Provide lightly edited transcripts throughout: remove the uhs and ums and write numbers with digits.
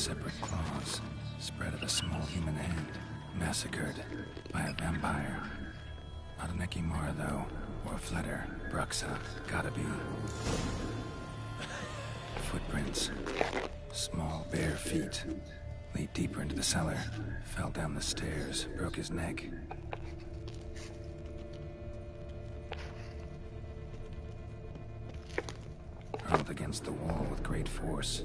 separate claws, spread of a small human hand, massacred by a vampire. Not an Ekimara, though, or a Fletter. Bruxa, gotta be. Footprints. Small, bare feet. Lead deeper into the cellar. Fell down the stairs, broke his neck. Hurled against the wall with great force.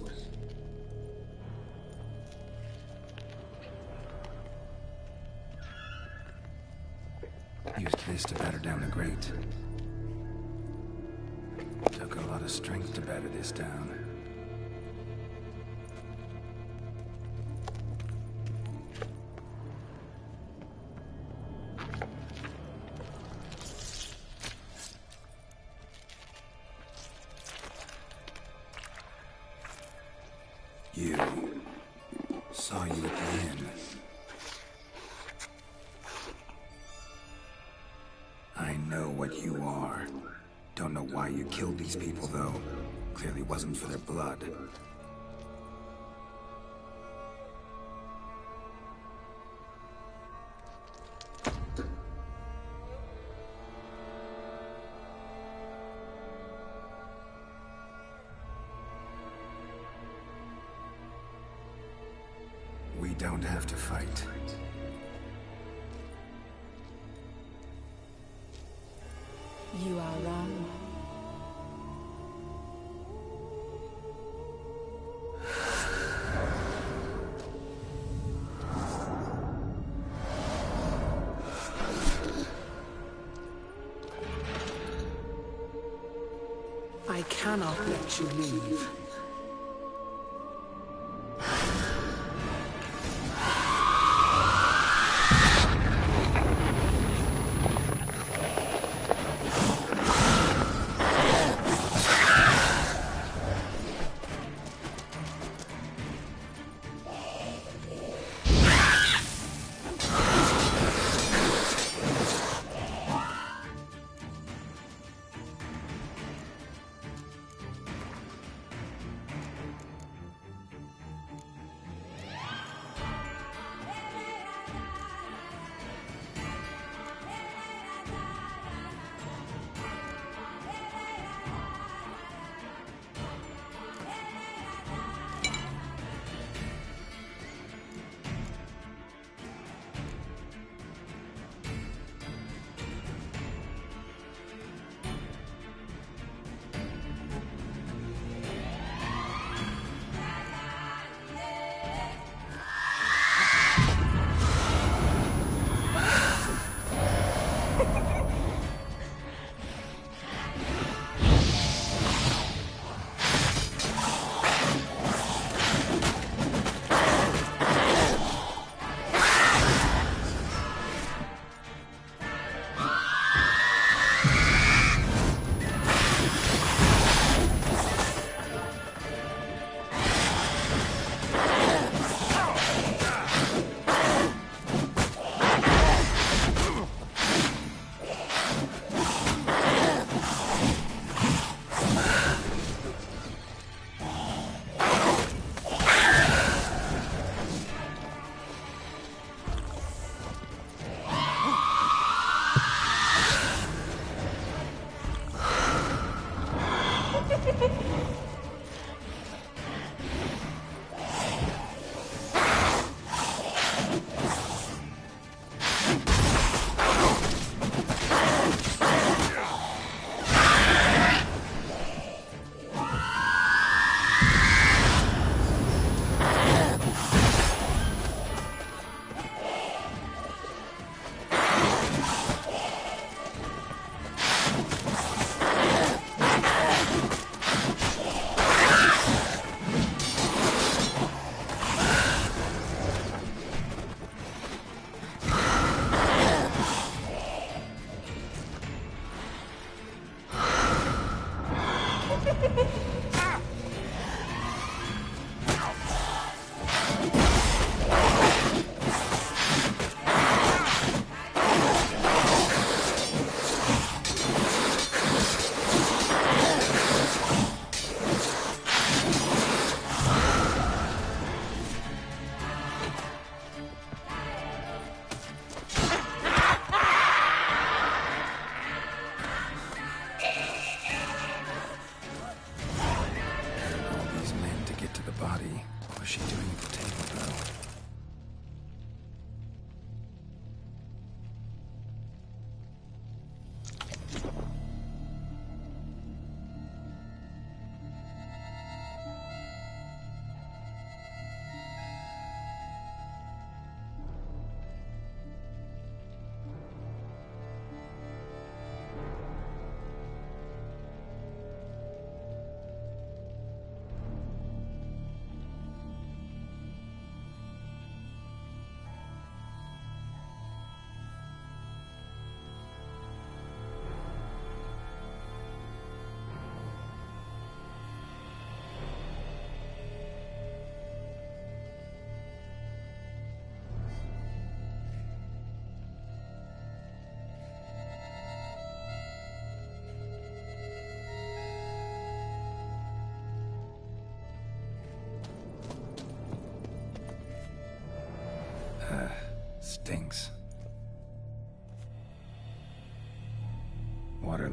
Used this to batter down the grate. Took a lot of strength to batter this down. You. Saw you again. I know what you are. Don't know why you killed these people, though. Clearly wasn't for their blood. We don't have to fight. You are wrong. I cannot let you leave.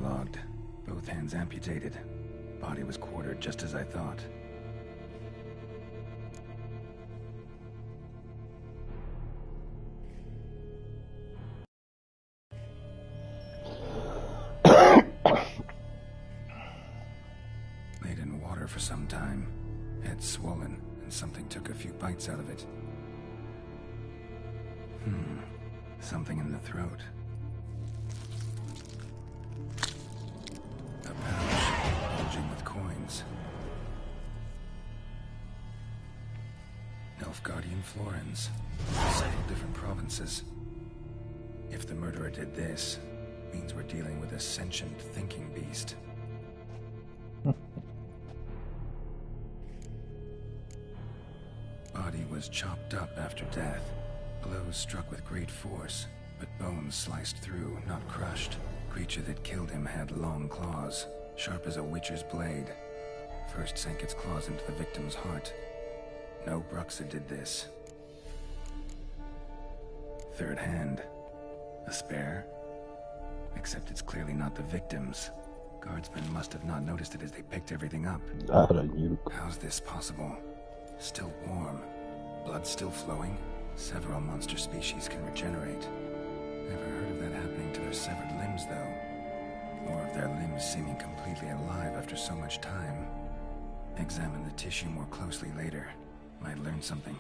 waterlogged, both hands amputated. Body was quartered just as I thought. Laid in water for some time. Head swollen, and something took a few bites out of it. Something in the throat. A pouch, bulging with coins. Nilfgaardian florins. Several different provinces. If the murderer did this, means we're dealing with a sentient thinking beast. Body was chopped up after death. Blows struck with great force, but bones sliced through, not crushed. Creature that killed him had long claws, sharp as a witcher's blade. First sank its claws into the victim's heart. No Bruxa did this. Third hand. A spare? Except it's clearly not the victim's. Guardsmen must have not noticed it as they picked everything up. How's this possible? Still warm. Blood still flowing? Several monster species can regenerate. Never heard of that happening to their severed limbs, though. Or of their limbs seeming completely alive after so much time. Examine the tissue more closely later. Might learn something.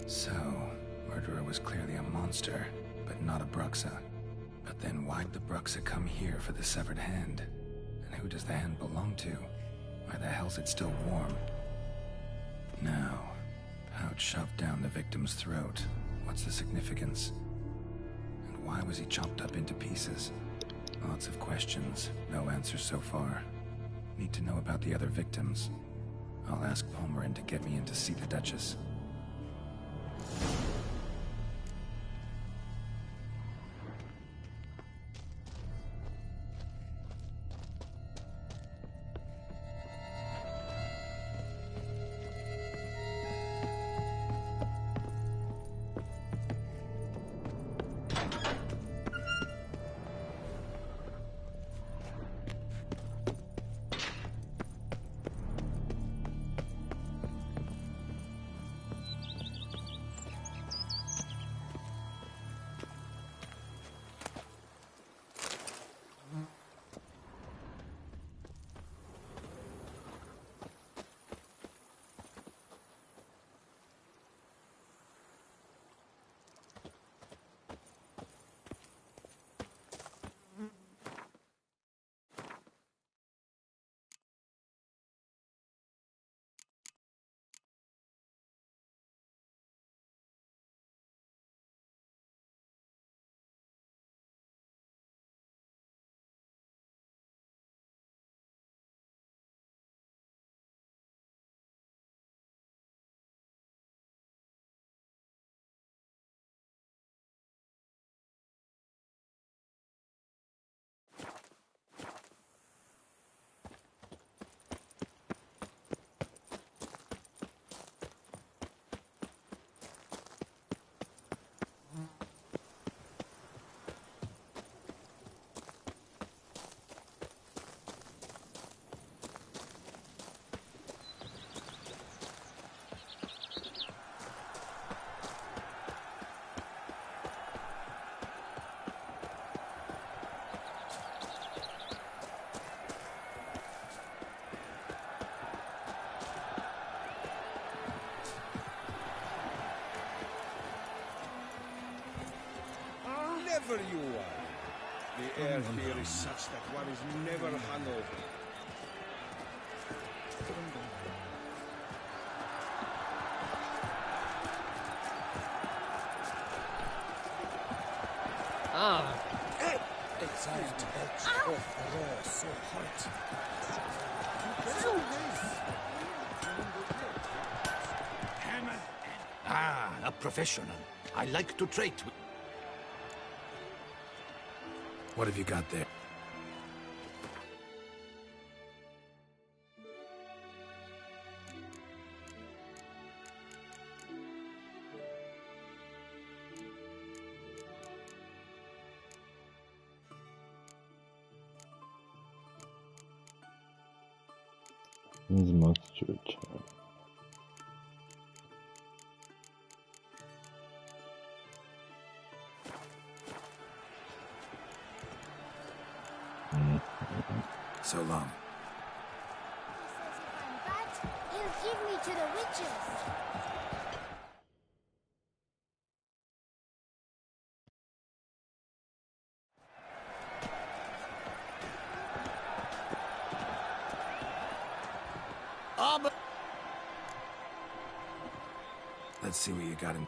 So, murderer was clearly a monster, but not a Bruxa. But then why'd the Bruxa come here for the severed hand? And who does the hand belong to? Why the hell's it still warm? Now, pouch shoved down the victim's throat. What's the significance? And why was he chopped up into pieces? Lots of questions, no answers so far. Need to know about the other victims. I'll ask Palmerin to get me in to see the Duchess. Never you worry. The air here is such that one is never hungover. Excited edge of the raw, so hot. Ah, a professional. I like to trade with... What have you got there? Monster Child. So long. But he'll give me to the witches. Let's see what you got in.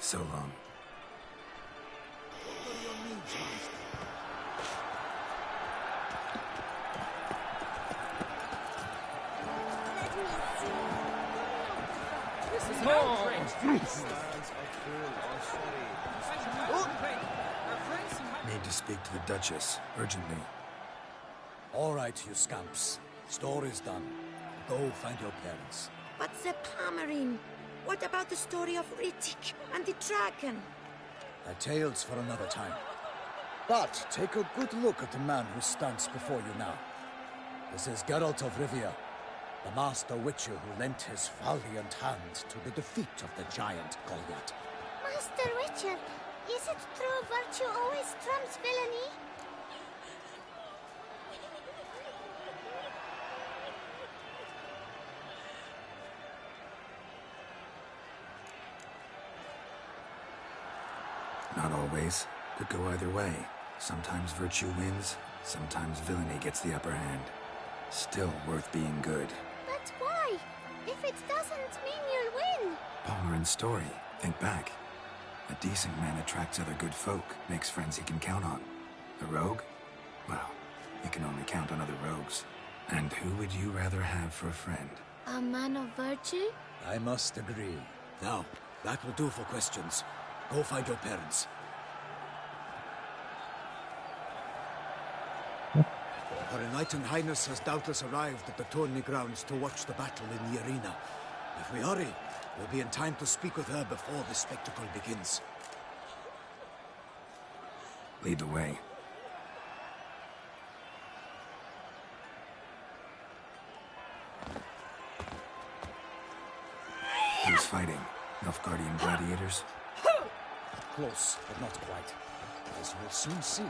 So long. What are your needs, master? Let me see. This is outrage. Man's a fool, oh sorry. Need to speak to the Duchess, urgently. All right, you scamps. Story's done. Go find your parents. But the Palmerine, what about the story of Rittik and the dragon? They're tales for another time. But take a good look at the man who stands before you now. This is Geralt of Rivia, the master witcher who lent his valiant hand to the defeat of the giant Goliath. Master Witcher, is it true virtue always trumps villainy? Not always. Could go either way. Sometimes virtue wins, sometimes villainy gets the upper hand. Still worth being good. But why? If it doesn't mean you'll win. Palmerin's story. Think back. A decent man attracts other good folk, makes friends he can count on. A rogue? Well, he can only count on other rogues. And who would you rather have for a friend? A man of virtue? I must agree. Now, that will do for questions. Go find your parents. Her Enlightened Highness has doubtless arrived at the tourney grounds to watch the battle in the arena. If we hurry, we'll be in time to speak with her before the spectacle begins. Lead the way. Who's fighting? Nilfgaardian gladiators? Close, but not quite. As we'll soon see.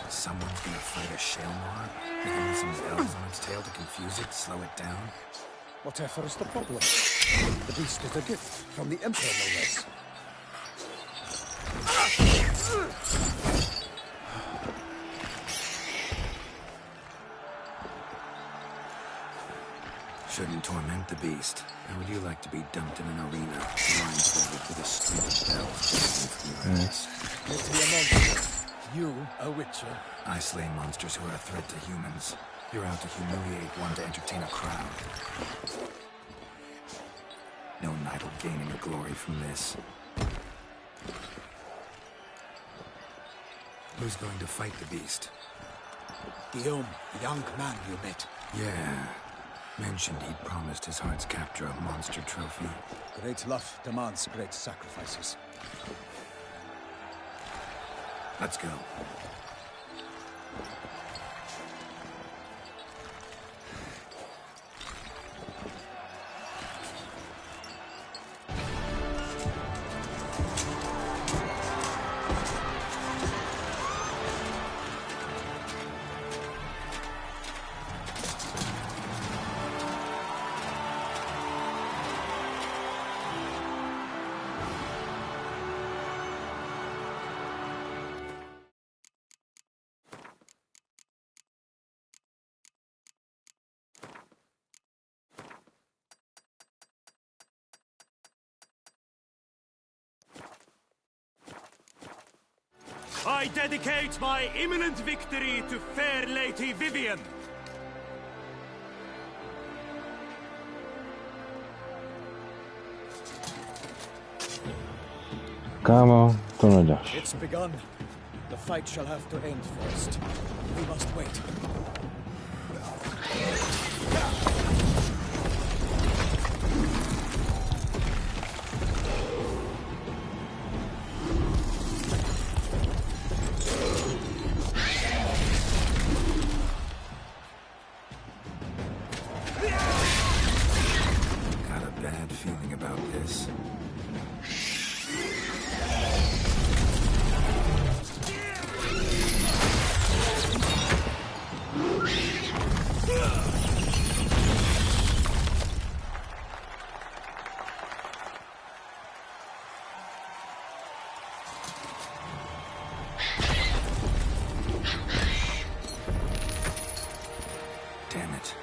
Someone's gonna fight a Shaelmar? Maybe some bells on its tail to confuse it, slow it down? Whatever is the problem? The beast is a gift from the Emperor, no less. the beast. How would you like to be dumped in an arena, blindfolded with a string of bells? Is he a monster? You, a witcher? I slay monsters who are a threat to humans. You're out to humiliate one to entertain a crowd. No knight will gain any glory from this. Who's going to fight the beast? Guillaume, the young man you met. Yeah. Mentioned he'd promised his heart's captor a monster trophy. Great love demands great sacrifices. Let's go. I dedicate my imminent victory to fair Lady Vivian. Kámo, to nedáš. It's begun. The fight shall have to end first. We must wait. Got a bad feeling about this. Damn it.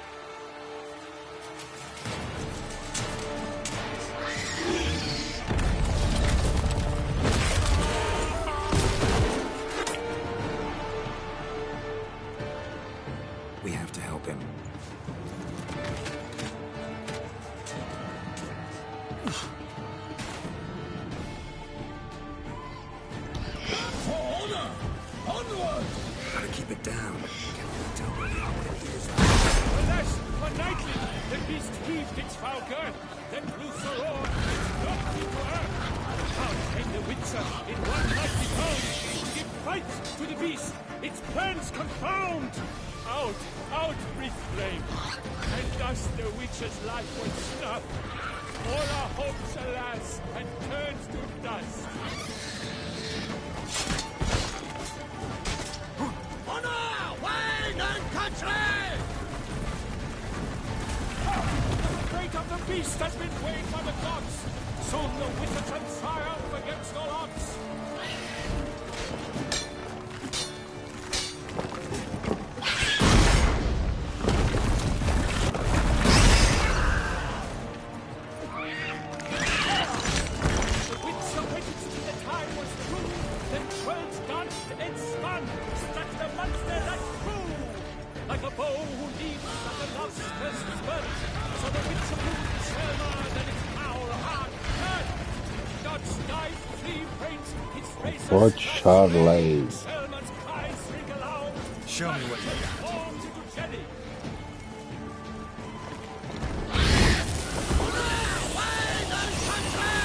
We have to help him. Gotta keep it down. Can't really tell where they are when it is. Alas, for nightly, the beast heaved its foul girth, then blew so roar, it knocked into earth. Out came the Witcher in one mighty tone, to give fight to the beast, its plans confound. Out breathed flame, and thus the Witcher's life was snuffed. All our hopes, alas, had turned to dust. Honor, wine, and country! The fate of the beast has been weighed by the gods. Soon the wizard shall triumph against all odds. The witcher waited till the time was through. Then trolls danced and spun, struck the monster that flew. Like a bow who leaps at the love's first spurt. So the witcher moved his hammer, then its power hard hurt. Dodge, dive, flee, faints, its razor Pojď, Charlie. Selman's cries ring aloud. Show me what you got. Transforms into jelly. Wine, and country!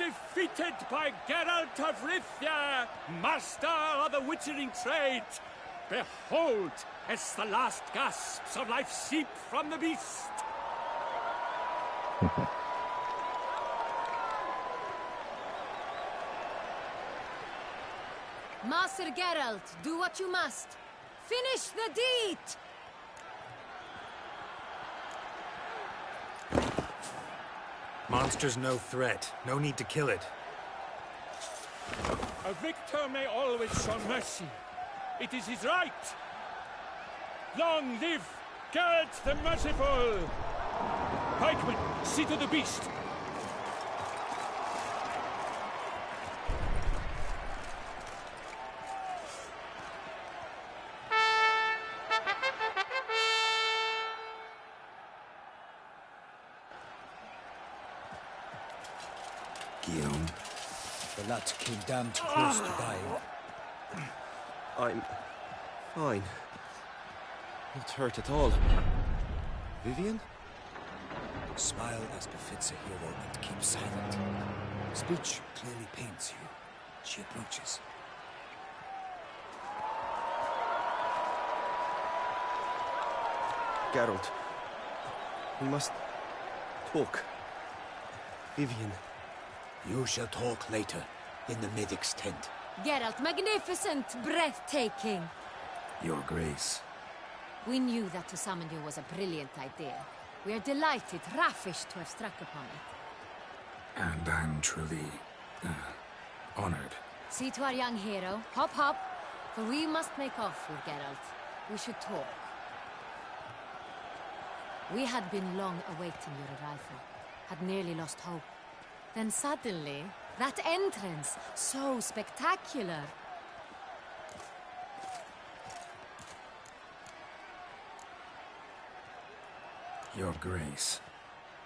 defeated by Geralt of Rivia, master of the witchering trade. Behold, as the last gasps of life seep from the beast. Master Geralt, do what you must. Finish the deed! Monster's no threat. No need to kill it. A victor may always show mercy. It is his right. Long live Geralt the Merciful! Pikemen, see to the beast. Guillaume. The lad came damned close to dying. I'm fine. Not hurt at all. Vivian? Smile as befits a hero and keep silent. Speech clearly pains you. She approaches. Geralt. We must talk. Vivian. You shall talk later, in the medic's tent. Geralt, magnificent, breathtaking. Your Grace. We knew that to summon you was a brilliant idea. We are delighted, ravished to have struck upon it. And I'm truly, honored. See to our young hero. Hop, hop. For we must make off with Geralt. We should talk. We had been long awaiting your arrival. Had nearly lost hope. Then suddenly, that entrance, so spectacular. Your Grace.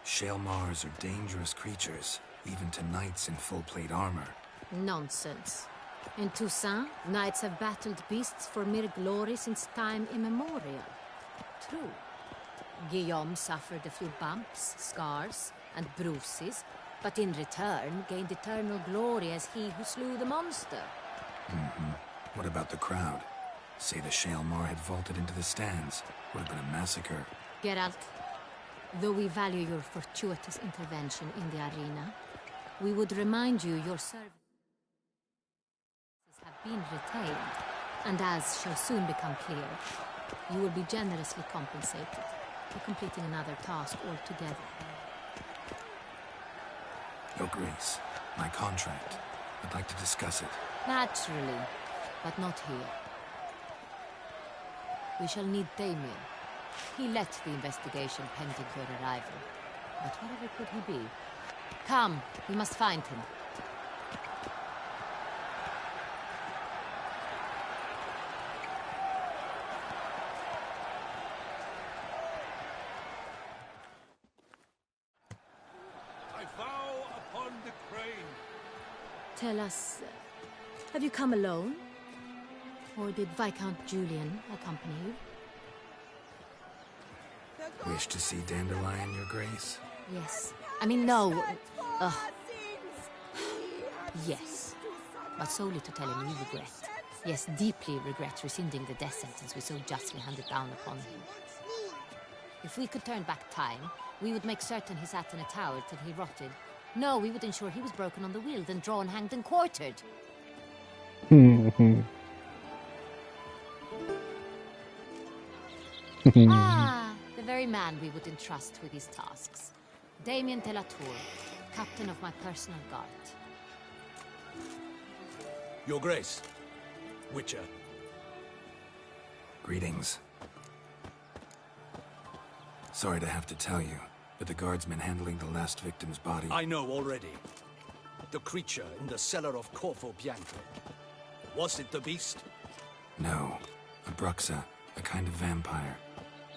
Shaelmars are dangerous creatures, even to knights in full-plate armor. Nonsense. In Toussaint, knights have battled beasts for mere glory since time immemorial. True. Guillaume suffered a few bumps, scars, and bruises, but in return gained eternal glory as he who slew the monster. What about the crowd? Say the Shaelmar had vaulted into the stands. Would have been a massacre. Geralt, though we value your fortuitous intervention in the arena, we would remind you your services have been retained, and as shall soon become clear, you will be generously compensated for completing another task altogether. Your Grace, my contract. I'd like to discuss it. Naturally, but not here. We shall need Damien. He led the investigation pending your arrival. But whatever could he be? Come, we must find him. I vow upon the crane. Tell us, have you come alone? Or did Viscount Julian accompany you? Wish to see Dandelion, Your Grace? Yes. I mean, no. Yes. But solely to tell him you regret. Yes, deeply regret rescinding the death sentence we so justly handed down upon him. If we could turn back time, we would make certain he sat in a tower till he rotted. No, we would ensure he was broken on the wheel, then drawn, hanged, and quartered. The very man we would entrust with these tasks. Damien de la Tour, captain of my personal guard. Your Grace. Witcher. Greetings. Sorry to have to tell you, but the guardsman handling the last victim's body... I know already. The creature in the cellar of Corvo Bianco. Was it the beast? No. A Bruxa, a kind of vampire.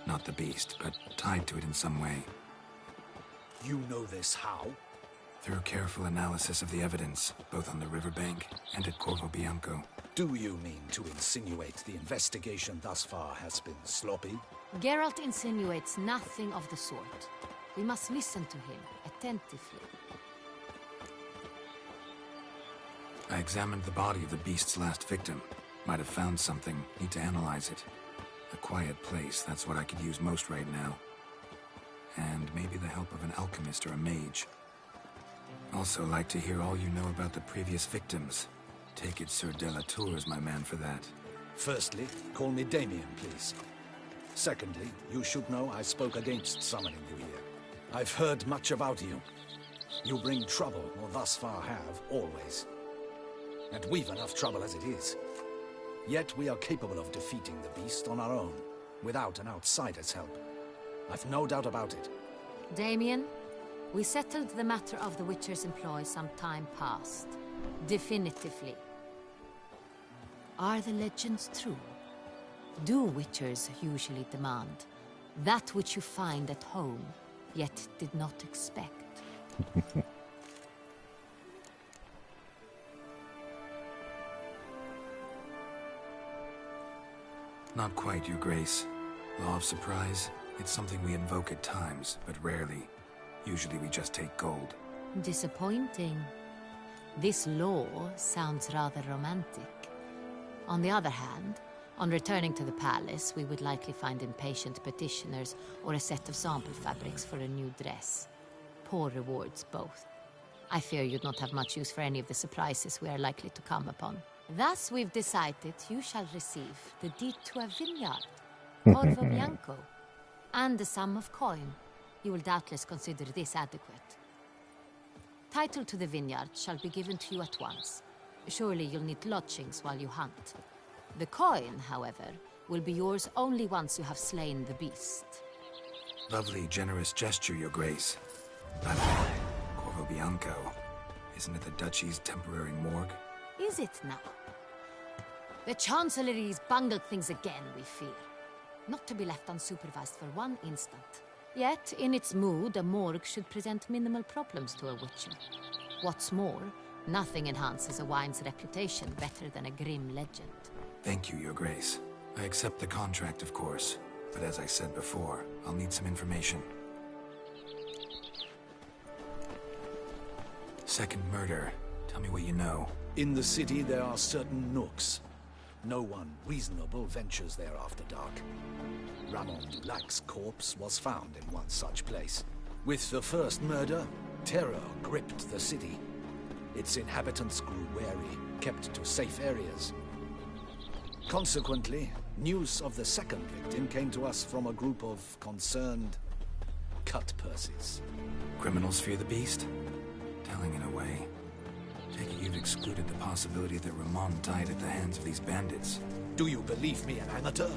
Not the beast, but tied to it in some way. You know this how? Through careful analysis of the evidence, both on the riverbank and at Corvo Bianco. Do you mean to insinuate the investigation thus far has been sloppy? Geralt insinuates nothing of the sort. We must listen to him attentively. I examined the body of the beast's last victim. Might have found something. Need to analyze it. A quiet place, that's what I could use most right now. And maybe the help of an alchemist or a mage. Also like to hear all you know about the previous victims. Take it Sir Delatour is my man for that. Firstly, call me Damien, please. Secondly, you should know I spoke against summoning you here. I've heard much about you. You bring trouble, or thus far have, always. And we've enough trouble as it is. Yet we are capable of defeating the beast on our own, without an outsider's help. I've no doubt about it. Damien, we settled the matter of the Witcher's employ some time past. Definitively. Are the legends true? Do Witchers usually demand that which you find at home, yet did not expect? Not quite, Your Grace. Law of surprise, it's something we invoke at times, but rarely. Usually we just take gold. Disappointing. This law sounds rather romantic. On the other hand, on returning to the palace, we would likely find impatient petitioners or a set of sample fabrics for a new dress. Poor rewards, both. I fear you'd not have much use for any of the surprises we are likely to come upon. Thus, we've decided you shall receive the deed to a vineyard, Corvo Bianco, and a sum of coin. You will doubtless consider this adequate. Title to the vineyard shall be given to you at once. Surely you'll need lodgings while you hunt. The coin, however, will be yours only once you have slain the beast. Lovely, generous gesture, Your Grace. But Corvo Bianco, isn't it the Duchy's temporary morgue? Is it now? The Chancellery's bungled things again, we fear. Not to be left unsupervised for one instant. Yet, in its mood, a morgue should present minimal problems to a Witcher. What's more, nothing enhances a wine's reputation better than a grim legend. Thank you, Your Grace. I accept the contract, of course. But as I said before, I'll need some information. Second murder. Tell me what you know. In the city, there are certain nooks. No one reasonable ventures there after dark. Ramon Dulac's corpse was found in one such place. With the first murder, terror gripped the city. Its inhabitants grew wary, kept to safe areas. Consequently, news of the second victim came to us from a group of concerned cut-purses. Criminals fear the beast? Telling in a way. Take it you've excluded the possibility that Ramon died at the hands of these bandits. Do you believe me an amateur?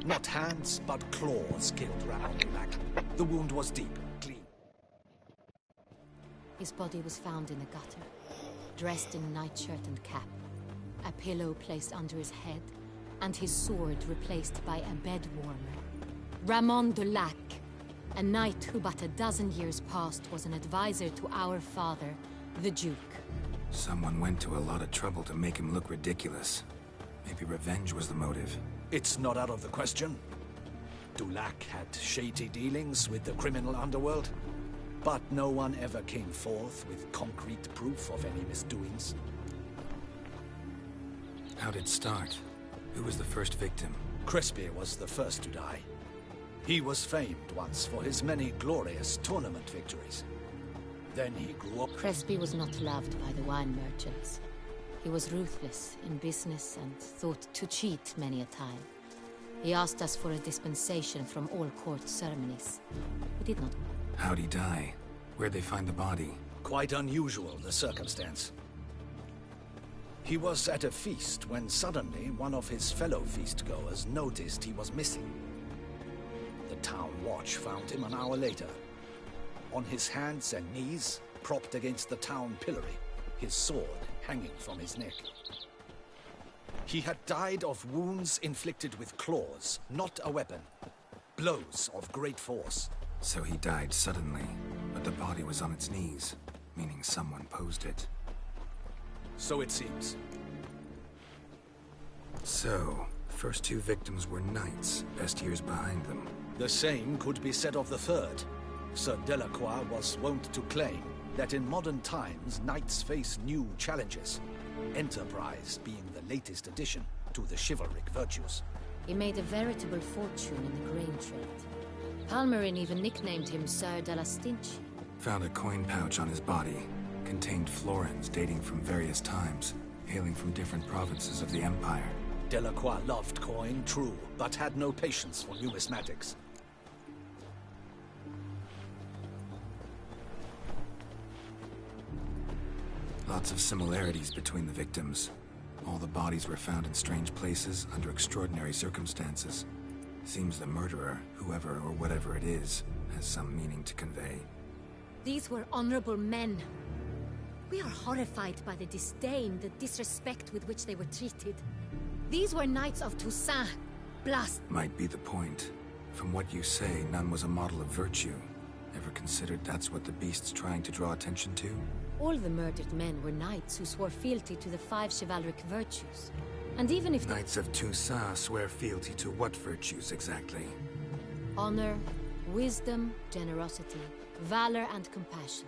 Not hands, but claws killed Ramon Dulac. The wound was deep, clean. His body was found in a gutter, dressed in nightshirt and cap, a pillow placed under his head, and his sword replaced by a bed warmer. Ramon Dulac, a knight who but a dozen years past was an advisor to our father, the Duke. Someone went to a lot of trouble to make him look ridiculous. Maybe revenge was the motive. It's not out of the question. Dulac had shady dealings with the criminal underworld, but no one ever came forth with concrete proof of any misdoings. How'd it start? Who was the first victim? Crespi was the first to die. He was famed once for his many glorious tournament victories. Then he grew up. Crespi was not loved by the wine merchants. He was ruthless in business and thought to cheat many a time. He asked us for a dispensation from all court ceremonies. We did not. How'd he die? Where'd they find the body? Quite unusual, the circumstance. He was at a feast when suddenly one of his fellow feastgoers noticed he was missing. The town watch found him an hour later. On his hands and knees, propped against the town pillory, his sword hanging from his neck. He had died of wounds inflicted with claws, not a weapon. Blows of great force. So he died suddenly, but the body was on its knees, meaning someone posed it. So it seems. So, first two victims were knights, best years behind them. The same could be said of the third. Sir Delacroix was wont to claim that in modern times, knights face new challenges. Enterprise being the latest addition to the chivalric virtues. He made a veritable fortune in the grain trade. Palmerin even nicknamed him Sir de la Stinchi. Found a coin pouch on his body. Contained florins dating from various times, hailing from different provinces of the Empire. Delacroix loved coin, true, but had no patience for numismatics. Lots of similarities between the victims. All the bodies were found in strange places under extraordinary circumstances. Seems the murderer, whoever or whatever it is, has some meaning to convey. These were honorable men. We are horrified by the disdain, the disrespect with which they were treated. These were knights of Toussaint. Blast! Might be the point. From what you say, none was a model of virtue. Ever considered that's what the beast's trying to draw attention to? All the murdered men were knights who swore fealty to the 5 chivalric virtues. And even if Knights of Toussaint swear fealty to what virtues exactly? honor, wisdom, generosity, valor, and compassion.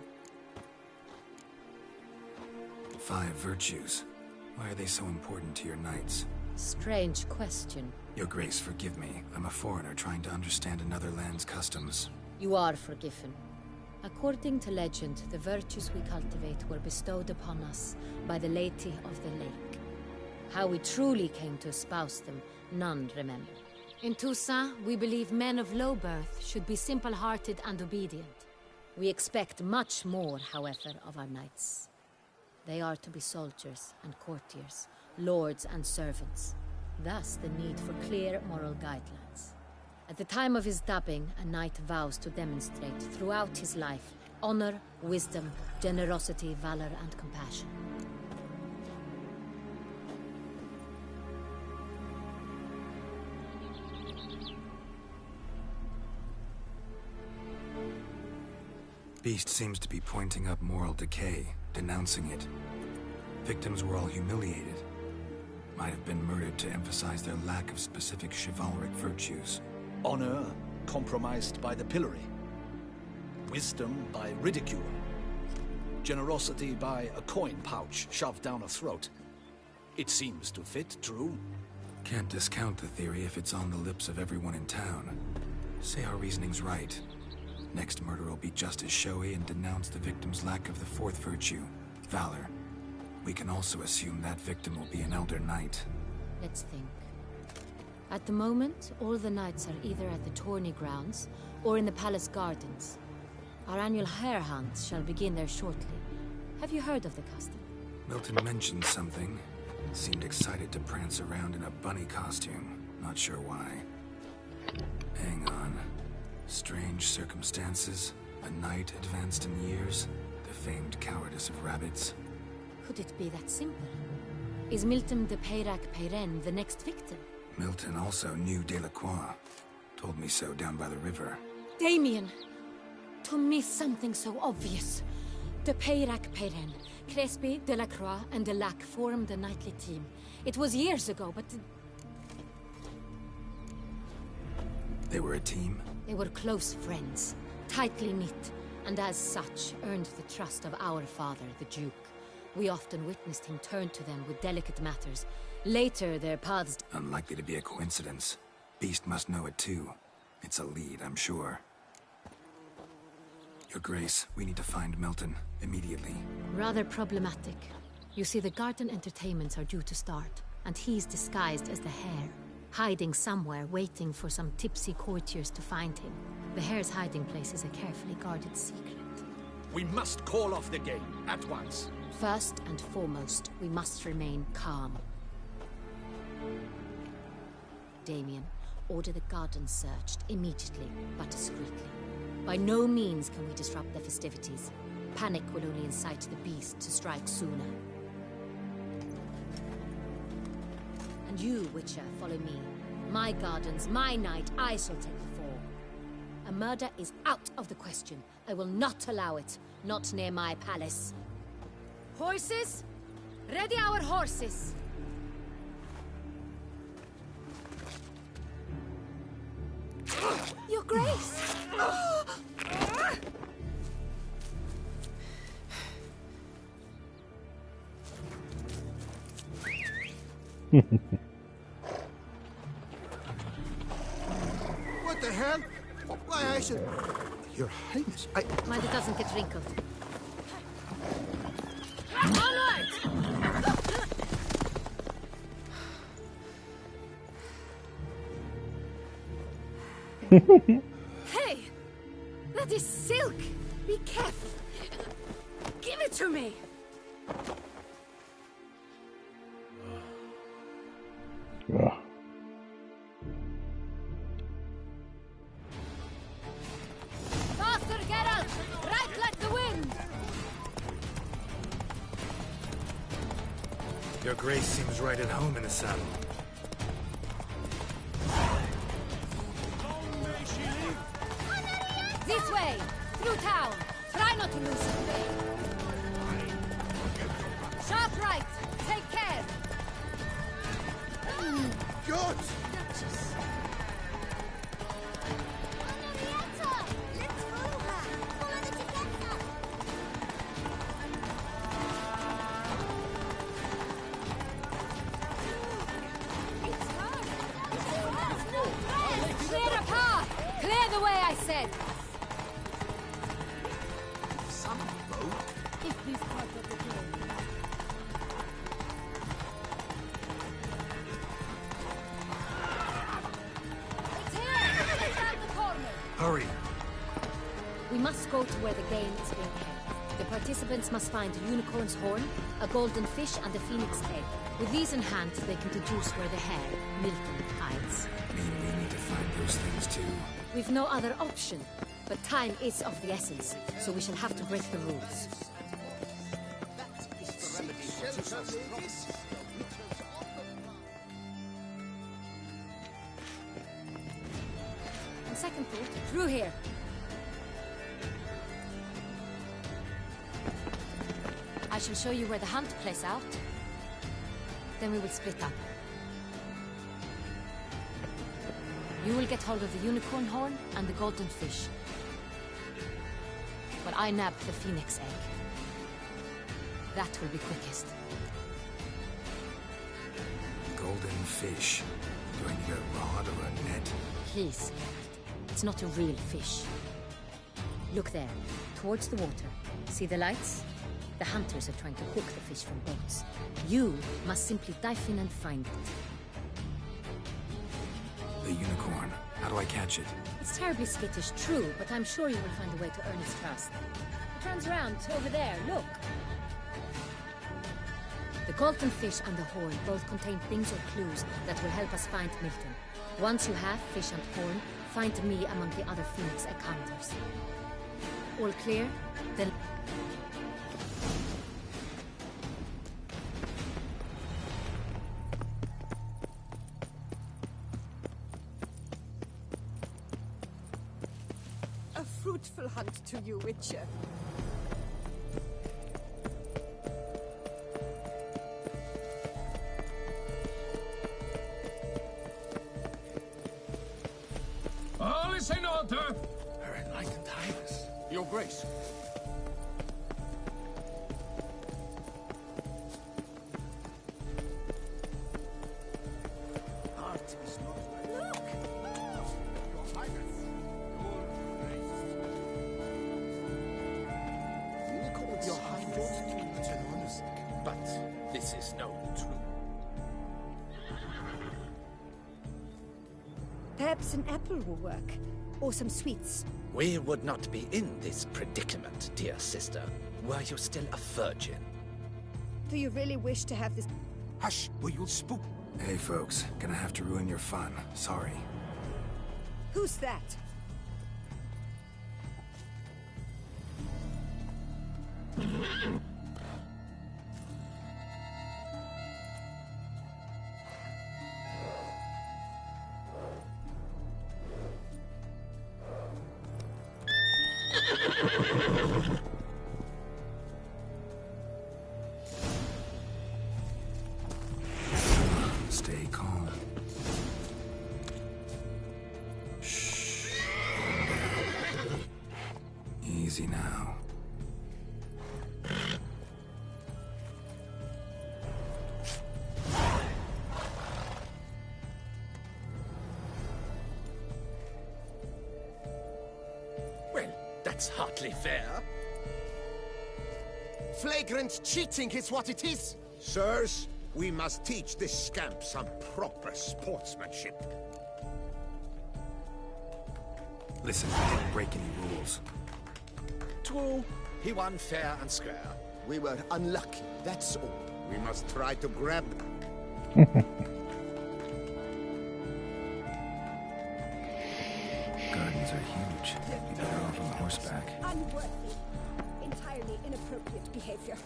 5 virtues. Why are they so important to your knights? Strange question. Your Grace, forgive me. I'm a foreigner trying to understand another land's customs. You are forgiven. According to legend, the virtues we cultivate were bestowed upon us by the Lady of the Lake. How we truly came to espouse them, none remember. In Toussaint, we believe men of low birth should be simple-hearted and obedient. We expect much more, however, of our knights. They are to be soldiers and courtiers, lords and servants. Thus, the need for clear moral guidelines. At the time of his dubbing, a knight vows to demonstrate throughout his life honor, wisdom, generosity, valor, and compassion. Beast seems to be pointing up moral decay, denouncing it. Victims were all humiliated. Might have been murdered to emphasize their lack of specific chivalric virtues. Honor compromised by the pillory. Wisdom by ridicule. Generosity by a coin pouch shoved down a throat. It seems to fit, true? Can't discount the theory if it's on the lips of everyone in town. Say our reasoning's right. Next murder will be just as showy and denounce the victim's lack of the 4th virtue, valor. We can also assume that victim will be an elder knight. Let's think. At the moment, all the knights are either at the tourney grounds or in the palace gardens. Our annual hare hunt shall begin there shortly. Have you heard of the custom? Milton mentioned something. Seemed excited to prance around in a bunny costume. Not sure why. Hang on. Strange circumstances. A knight advanced in years. The famed cowardice of rabbits. Could it be that simple? Is Milton de Peyrac-Peyren the next victim? Milton also knew Delacroix. Told me so down by the river. Damien! To miss something so obvious. De Peyrac-Peyren, Crespi, Delacroix, and Delac formed a knightly team. It was years ago, but... They were a team? They were close friends, tightly knit, and as such earned the trust of our father, the Duke. We often witnessed him turn to them with delicate matters. Later, their paths... Unlikely to be a coincidence. Beast must know it too. It's a lead, I'm sure. Your Grace, we need to find Milton, immediately. Rather problematic. You see, the garden entertainments are due to start, and he's disguised as the hare, hiding somewhere, waiting for some tipsy courtiers to find him. The hare's hiding place is a carefully guarded secret. We must call off the game, at once. First and foremost, we must remain calm. Damien, order the garden searched immediately, but discreetly. By no means can we disrupt the festivities. Panic will only incite the beast to strike sooner. And you, Witcher, follow me. My gardens, my night, I shall take the fall. A murder is out of the question. I will not allow it. Not near my palace. Horses? Ready our horses! Your Grace! What the hell? Why, I should... Your Highness, Mind it doesn't get wrinkled. Onward! Hey! That is silk! Be careful! Give it to me! Ugh. Faster, Geralt! Right like the wind! Your grace seems right at home in the saddle. This way! Through town! Try not to lose your way! Sharp right! Take care! God! Clear a path! Clear the way, I said! Some boat? If this part of the game. It's here! It's out the corner! Hurry! We must go to where the game is being held. The participants must find a unicorn's horn, a golden fish, and a phoenix egg. With these in hand, they can deduce where the hare, Milton, hides. Mean we need to find those things too? We've no other option. But time is of the essence, so we shall have to break the rules. On second thought, through here. I shall show you where the hunt plays out. Then we will split up. You will get hold of the unicorn horn and the golden fish. But I nab the phoenix egg. That will be quickest. Golden fish. Do I need a rod or a net? Please. It's not a real fish. Look there, towards the water. See the lights? The hunters are trying to hook the fish from boats. You must simply dive in and find it. The unicorn. How do I catch it? It's terribly skittish, true, but I'm sure you will find a way to earn its trust. It turns around, over there, look. The golden fish and the horn both contain things or clues that will help us find Milton. Once you have fish and horn, find me among the other phoenix egg hunters. All clear? Then... A fruitful hunt to you, Witcher. All is in order. Her enlightened highness. Your Grace. Art is not... Look! Your Highness. Your Highness. But this is no true. Perhaps an apple will work. Or some sweets. We would not be in this predicament, dear sister, were you still a virgin. Do you really wish to have this... Hush, or you'll spook. Hey folks, gonna have to ruin your fun. Sorry. Who's that? Stay calm. Shh. Easy now. That's hardly fair. Flagrant cheating is what it is. Sirs, we must teach this scamp some proper sportsmanship. Listen, he didn't break any rules. True. He won fair and square. We were unlucky, that's all. We must try to grab... Gardens are huge. You'd be better off on horseback. Unworthy. Entirely inappropriate behavior.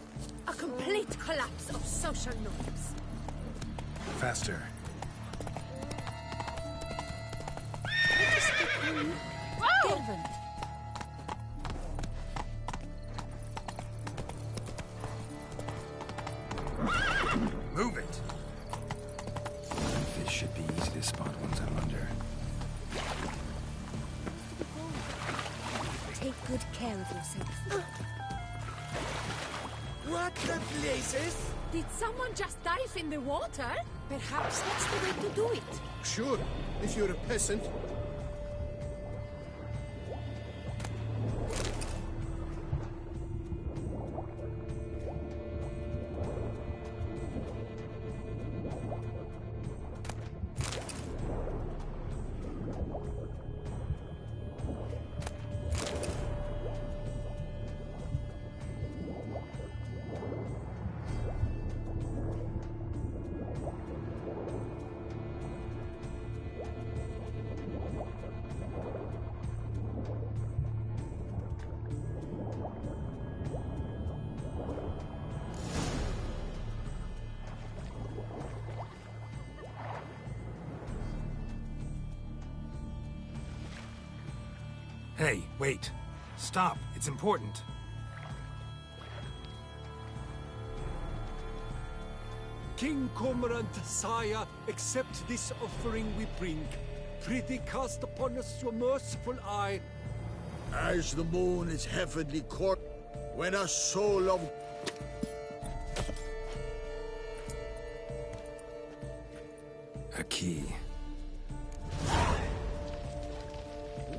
A complete collapse of social norms. Faster. Kelvin. Move it! Fish should be easy to spot once I'm under. Take good care of yourself. What the blazes? Did someone just dive in the water? Perhaps that's the way to do it. Sure, if you're a peasant. Hey, wait. Stop. It's important. King Cormorant, sire, accept this offering we bring. Prithee cast upon us your merciful eye. As the moon is heavenly court, when a soul of... A key.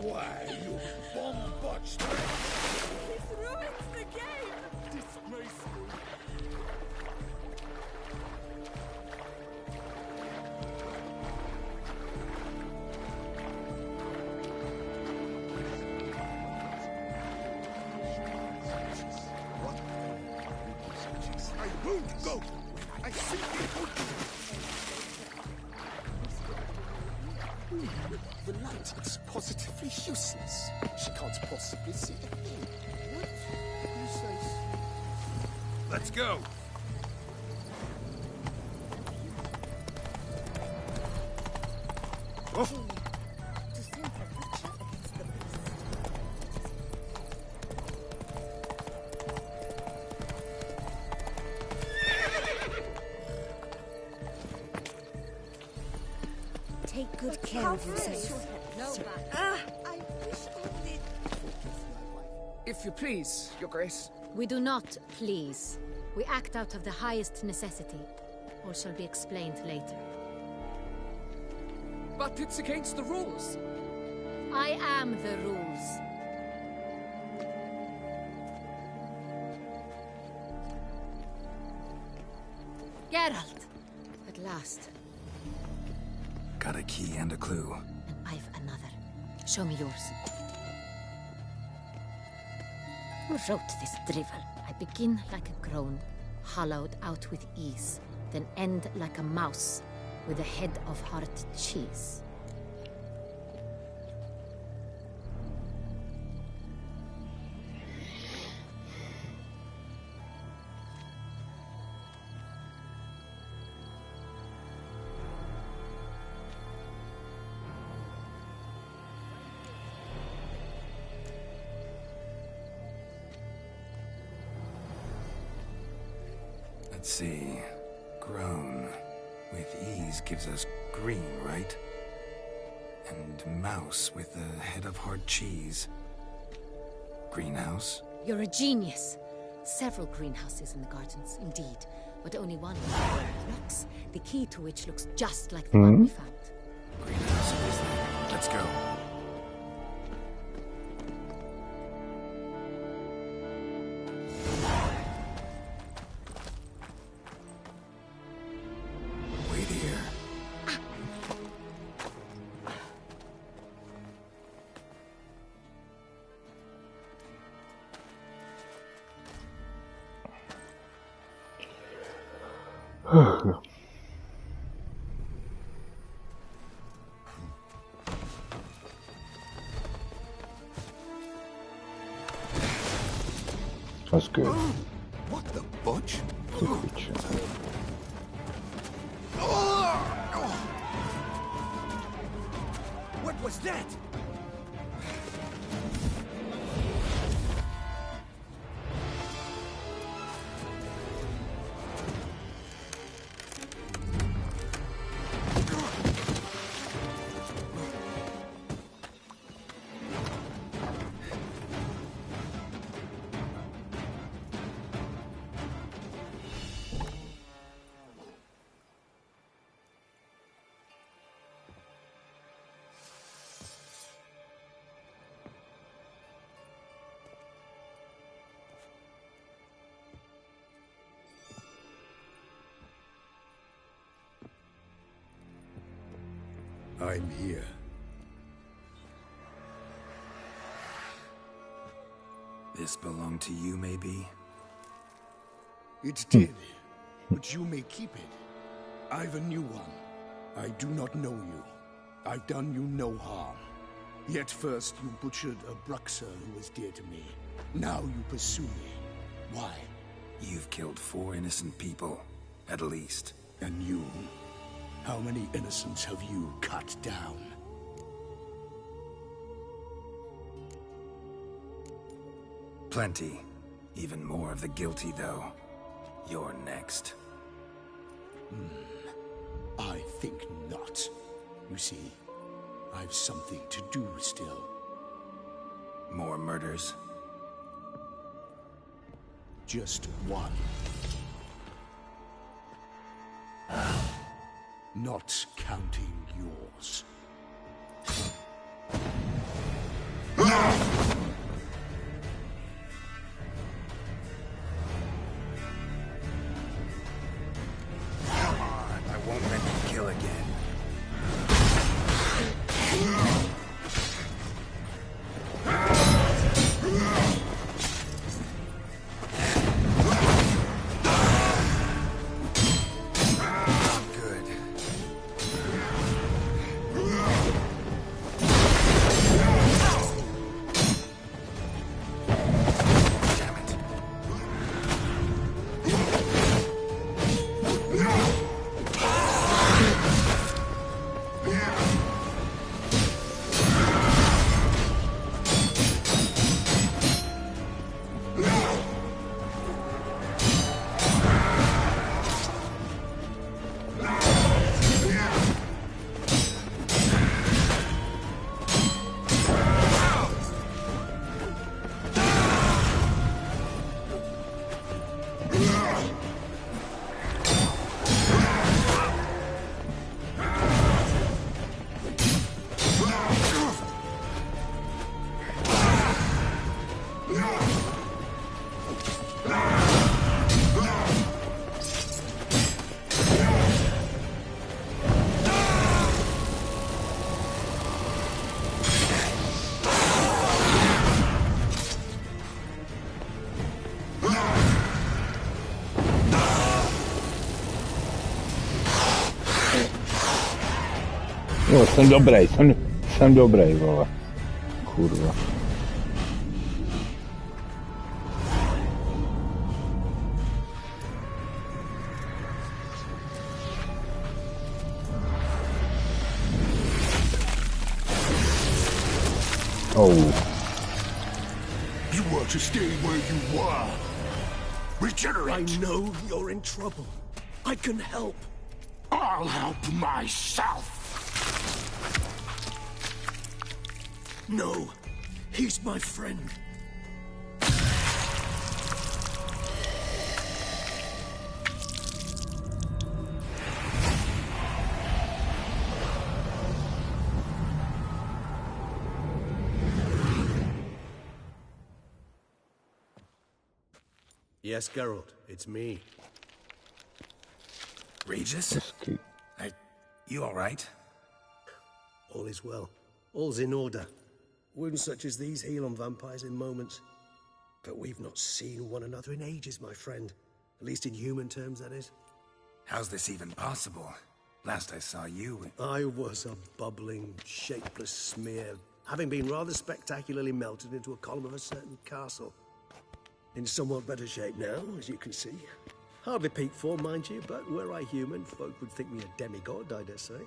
Why, you bomb-botched... This ruins the game! Disgraceful. I won't go! I simply won't... The light is positively useless. She can't possibly see a thing. What? You say... Let's go! To send a butcher against the beast. Take good care of yourself. No back. I wish only... If you please, Your Grace. We do not please. We act out of the highest necessity, or shall be explained later. But it's against the rules. I am the rules. Geralt! At last. Got a key and a clue. And I've another. Show me yours. Who wrote this drivel? I begin like a crone, hollowed out with ease, then end like a mouse, with a head of hard cheese. Let's see. Grown. With ease gives us green, right? And mouse with the head of hard cheese. Greenhouse? You're a genius. Several greenhouses in the gardens, indeed, but only one locks, the key to which looks just like the one we found. Greenhouse it is then. Let's go. That's good. What the butch? What was that? I'm here. This belonged to you, maybe? It did, but you may keep it. I've a new one. I do not know you. I've done you no harm. Yet first you butchered a Bruxer who was dear to me. Now you pursue me. Why? You've killed 4 innocent people, at least. And you? How many innocents have you cut down? Plenty. Even more of the guilty, though. You're next. I think not. You see, I've something to do still. More murders? Just one. Not counting yours. Come on, I won't let you kill again. No, jsem dobrý, vole. Kurva. Oh. You were to stay where you were. Regenerate. I know you're in trouble. I can help. I'll help myself. No, he's my friend. Yes, Geralt, it's me. Regis? You all right? All is well. All's in order. Wounds such as these heal on vampires in moments. But we've not seen one another in ages, my friend. At least in human terms, that is. How's this even possible? Last I saw you... I was a bubbling, shapeless smear, having been rather spectacularly melted into a column of a certain castle. In somewhat better shape now, as you can see. Hardly peak form, mind you, but were I human, folk would think me a demigod, I dare say.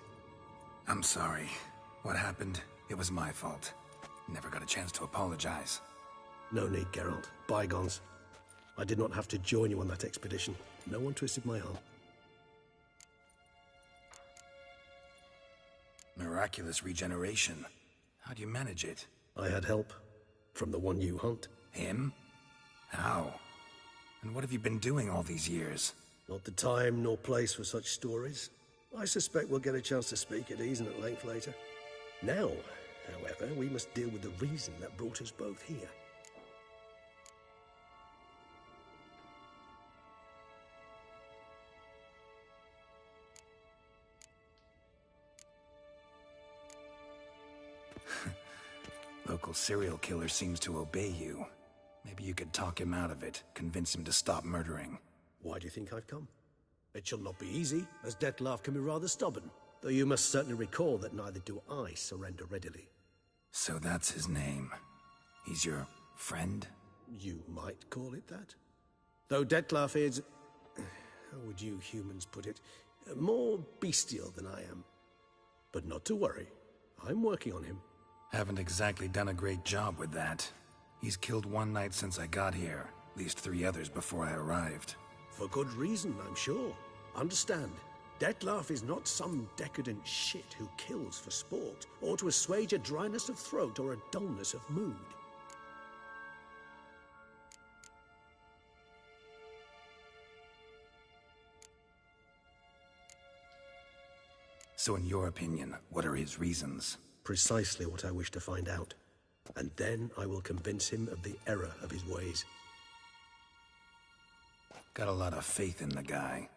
I'm sorry. What happened? It was my fault. Never got a chance to apologize. No need, Geralt. Bygones. I did not have to join you on that expedition. No one twisted my arm. Miraculous regeneration. How do you manage it? I had help. From the one you hunt. Him? How? And what have you been doing all these years? Not the time nor place for such stories. I suspect we'll get a chance to speak at ease and at length later. Now, however, we must deal with the reason that brought us both here. Local serial killer seems to obey you. Maybe you could talk him out of it, convince him to stop murdering. Why do you think I've come? It shall not be easy, as Dettlaff can be rather stubborn. Though you must certainly recall that neither do I surrender readily. So that's his name. He's your friend? You might call it that. Though Dettlaff is... how would you humans put it? More bestial than I am. But not to worry. I'm working on him. Haven't exactly done a great job with that. He's killed one night since I got here. At least 3 others before I arrived. For good reason, I'm sure. Understand, Dettlaff is not some decadent shit who kills for sport, or to assuage a dryness of throat or a dullness of mood. So in your opinion, what are his reasons? Precisely what I wish to find out. And then I will convince him of the error of his ways. Got a lot of faith in the guy.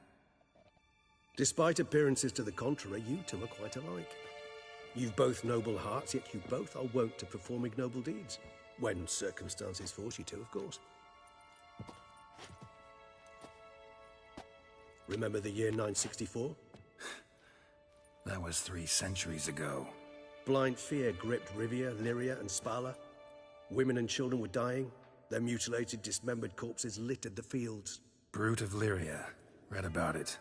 Despite appearances to the contrary, you two are quite alike. You've both noble hearts, yet you both are wont to perform ignoble deeds. When circumstances force you to, of course. Remember the year 964? That was 3 centuries ago. Blind fear gripped Rivia, Lyria, and Spala. Women and children were dying. Their mutilated, dismembered corpses littered the fields. Brute of Lyria. Read about it.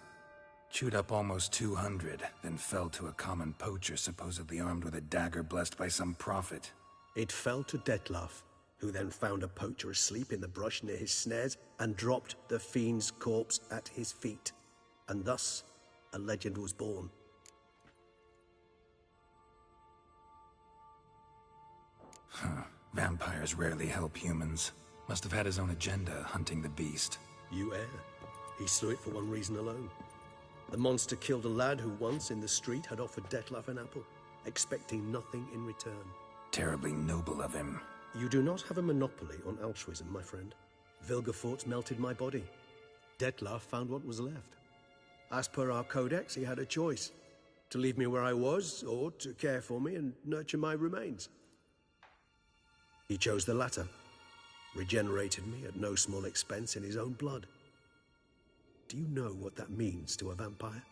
Chewed up almost 200, then fell to a common poacher supposedly armed with a dagger blessed by some prophet. It fell to Dettlaff, who then found a poacher asleep in the brush near his snares and dropped the fiend's corpse at his feet. And thus, a legend was born. Huh. Vampires rarely help humans. Must have had his own agenda, hunting the beast. You err. He slew it for one reason alone. The monster killed a lad who once, in the street, had offered Dettlaff an apple, expecting nothing in return. Terribly noble of him. You do not have a monopoly on altruism, my friend. Vilgefortz melted my body. Dettlaff found what was left. As per our codex, he had a choice. To leave me where I was, or to care for me and nurture my remains. He chose the latter. Regenerated me at no small expense in his own blood. Do you know what that means to a vampire?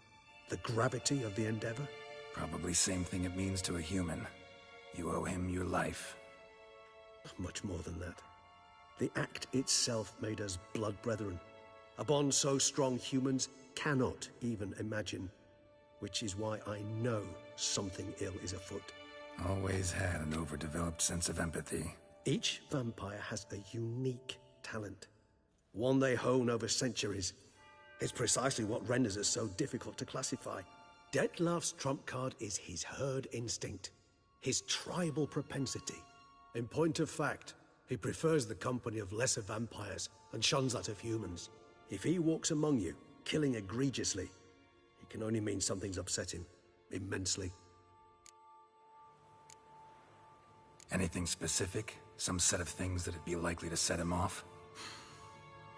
The gravity of the endeavor? Probably same thing it means to a human. You owe him your life. Much more than that. The act itself made us blood brethren. A bond so strong humans cannot even imagine. Which is why I know something ill is afoot. Always had an overdeveloped sense of empathy. Each vampire has a unique talent. One they hone over centuries. It's precisely what renders us so difficult to classify. Dettlaff's trump card is his herd instinct. His tribal propensity. In point of fact, he prefers the company of lesser vampires and shuns that of humans. If he walks among you, killing egregiously, it can only mean something's upset him. Immensely. Anything specific? Some set of things that'd be likely to set him off?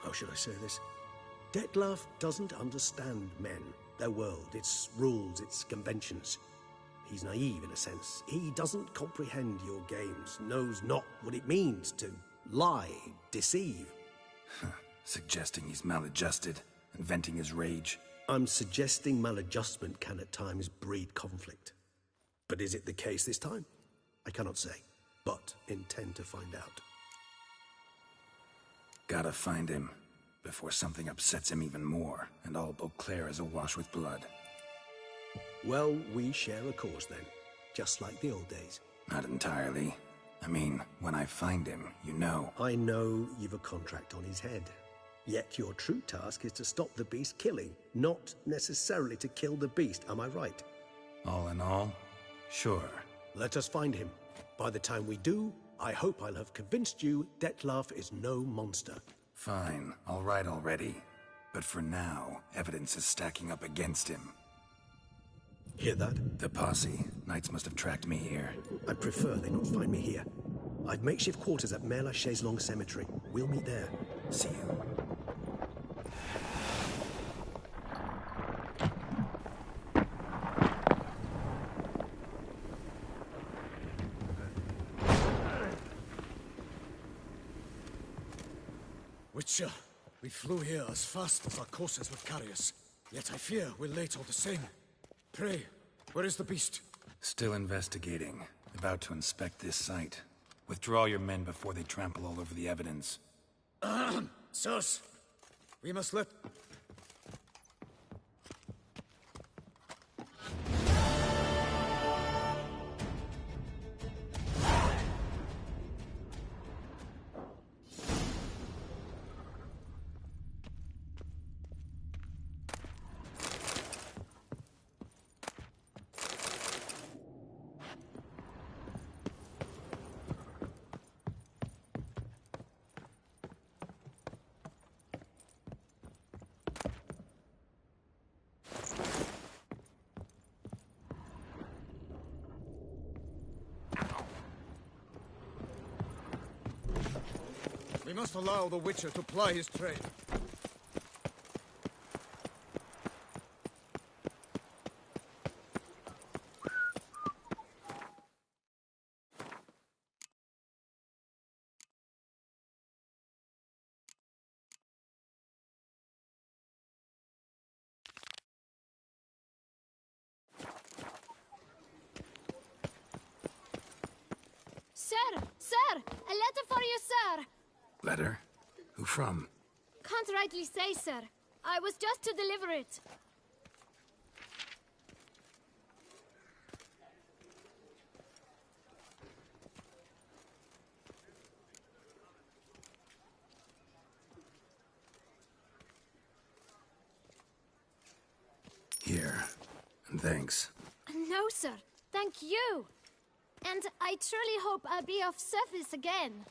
How should I say this? Dettlaff doesn't understand men, their world, its rules, its conventions. He's naive in a sense. He doesn't comprehend your games, knows not what it means to lie, deceive. Suggesting he's maladjusted and venting his rage. I'm suggesting maladjustment can at times breed conflict. But is it the case this time? I cannot say, but intend to find out. Gotta find him, before something upsets him even more, and all Beauclair is awash with blood. Well, we share a cause then, just like the old days. Not entirely. I mean, when I find him, you know. I know you've a contract on his head. Yet your true task is to stop the beast killing, not necessarily to kill the beast, am I right? All in all, sure. Let us find him. By the time we do, I hope I'll have convinced you Dettlaff is no monster. Fine, all right already. But for now, evidence is stacking up against him. Hear that? The posse. Knights must have tracked me here. I prefer they not find me here. I've makeshift quarters at Mère Lachaise Long Cemetery. We'll meet there. See you. Witcher, we flew here as fast as our courses would carry us. Yet I fear we're late all the same. Pray, where is the beast? Still investigating. About to inspect this site. Withdraw your men before they trample all over the evidence. Sirs, we must let... We must allow the Witcher to ply his trade. Sir! Sir! A letter for you, sir! Letter? Who from? Can't rightly say, sir. I was just to deliver it. Here. And thanks. No, sir. Thank you. And I truly hope I'll be of service again.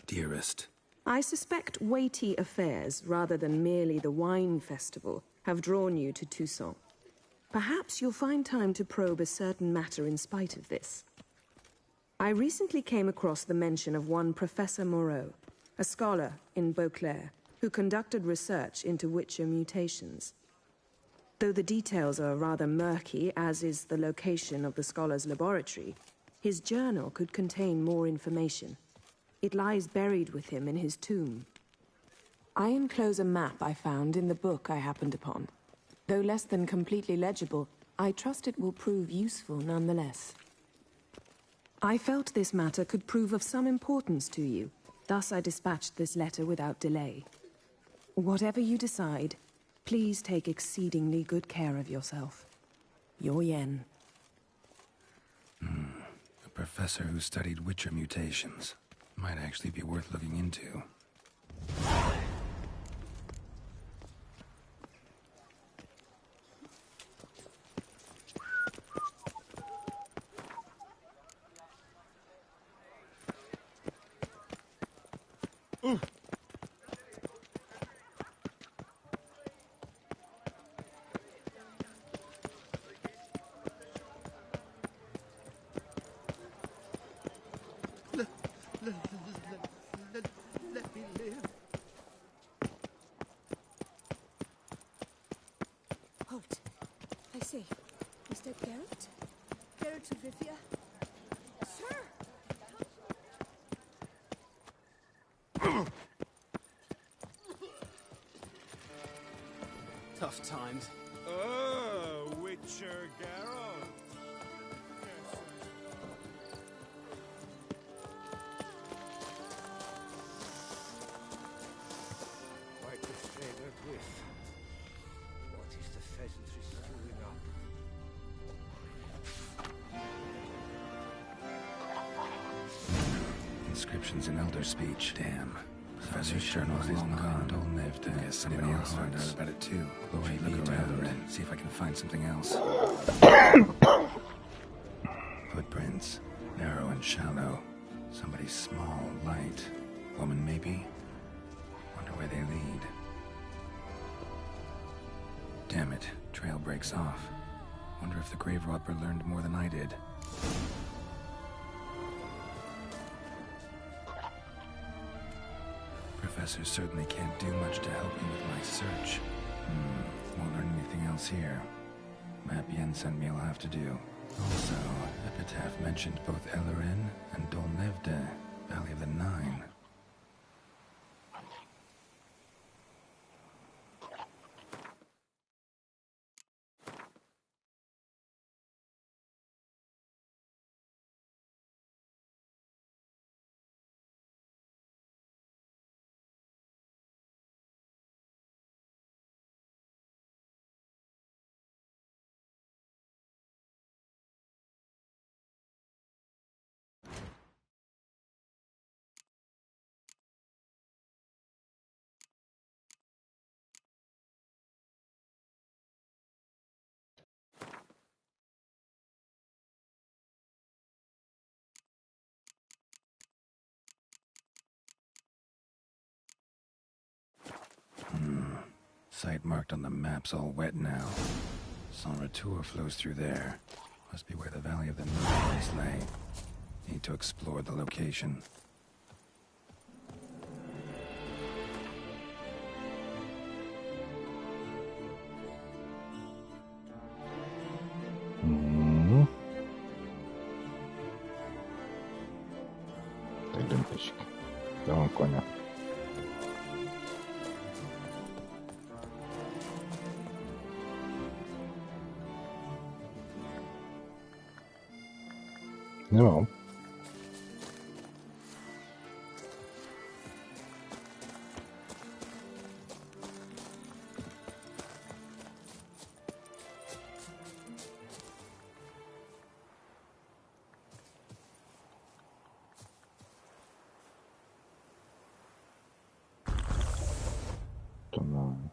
Dearest. I suspect weighty affairs, rather than merely the wine festival, have drawn you to Toussaint. Perhaps you'll find time to probe a certain matter in spite of this. I recently came across the mention of one Professor Moreau, a scholar in Beauclair, who conducted research into Witcher mutations. Though the details are rather murky, as is the location of the scholar's laboratory, his journal could contain more information. It lies buried with him in his tomb. I enclose a map I found in the book I happened upon. Though less than completely legible, I trust it will prove useful nonetheless. I felt this matter could prove of some importance to you, thus I dispatched this letter without delay. Whatever you decide, please take exceedingly good care of yourself. Your Yen. A professor who studied Witcher mutations. Might actually be worth looking into. Let me live. Halt. I say, is that Geralt? Geralt of Rivia? Sir! rough times. Oh, Witcher Geralt. Quite the favored whiff. What is the pheasantry screwing up? Inscriptions in Elder speech. Damn. Professor Cherno's long gone. Don't live to guess somebody else found out about it too. Glory be to Ellerin. See if I can find something else. Footprints. Narrow and shallow. Somebody small, light. Woman maybe? Wonder where they lead. Damn it. Trail breaks off. Wonder if the grave robber learned more than I did. Professor certainly can't do much to help me with my search. Won't learn anything else here. Map Jensen me'll have to do. Also, Epitaph mentioned both Ellerin and Dolnevde, Valley of the Nine. Site marked on the map's all wet now. Sans Retour flows through there. Must be where the Valley of the Nines lay. Need to explore the location. Jdem pěšky. Já mám koně. Nemám. To ne.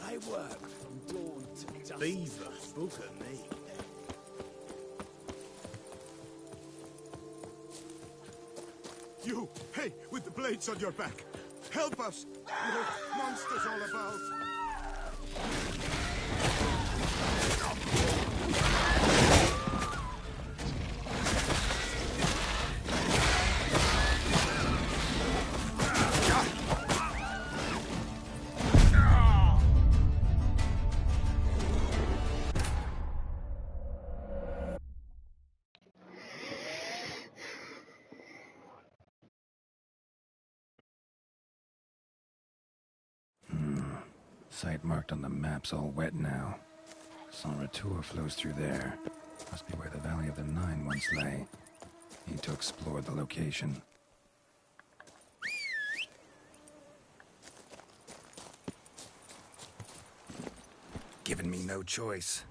I work from dawn to dusk. Beaver, book at me. You! Hey, with the blades on your back! Help us! There are monsters all about! Site marked on the map's all wet now. Sans Retour flows through there. Must be where the Valley of the Nine once lay. Need to explore the location. given me no choice.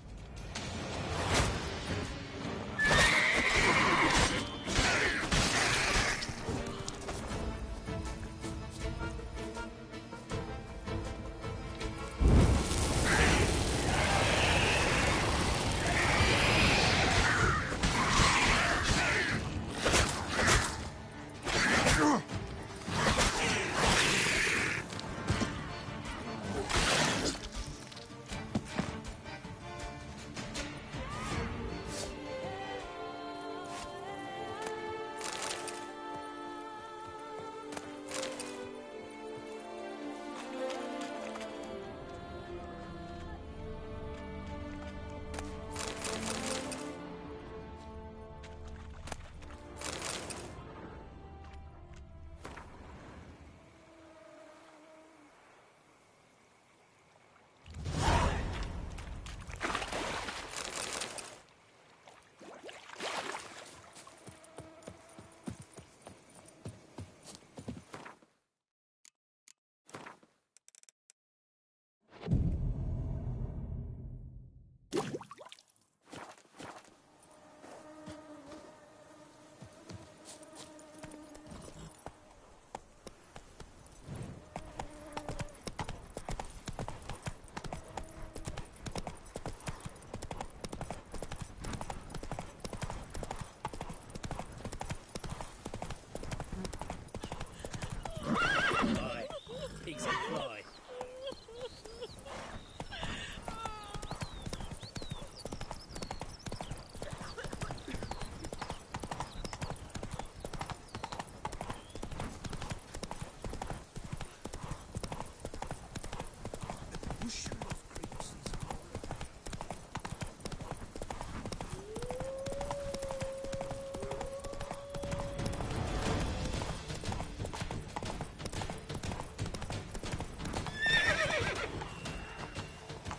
Pigs and fly.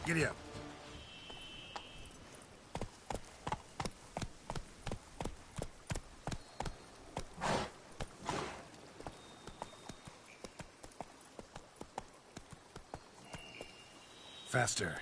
Giddy up. Faster.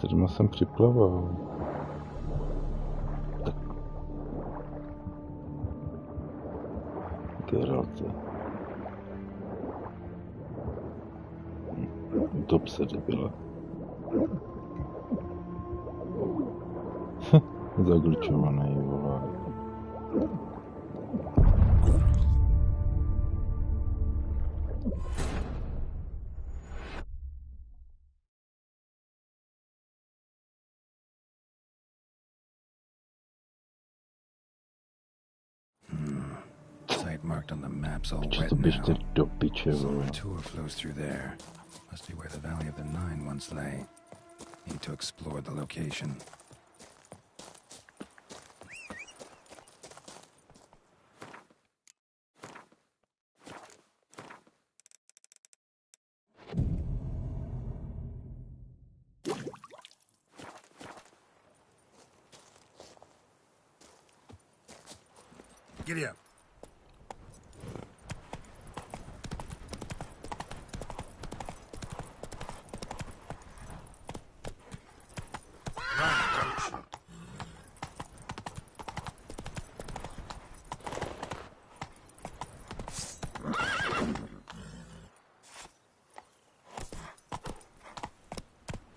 kterýma jsem připlaval. Tak. Geralt. Top se debila. Zaglčovaný, vole. Site marked on the maps all red To běžte now. do piče, So vole. a tour flows through there. Must be where the Valley of the Nine once lay. Need to explore the location. Giddy up.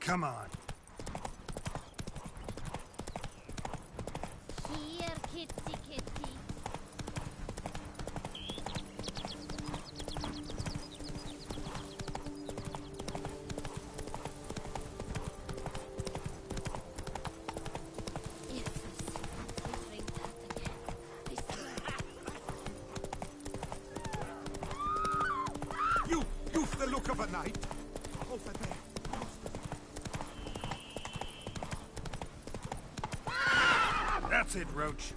Come on. Here, kitty, kitty. You've the look of a knight. Over there. That's it, Roach.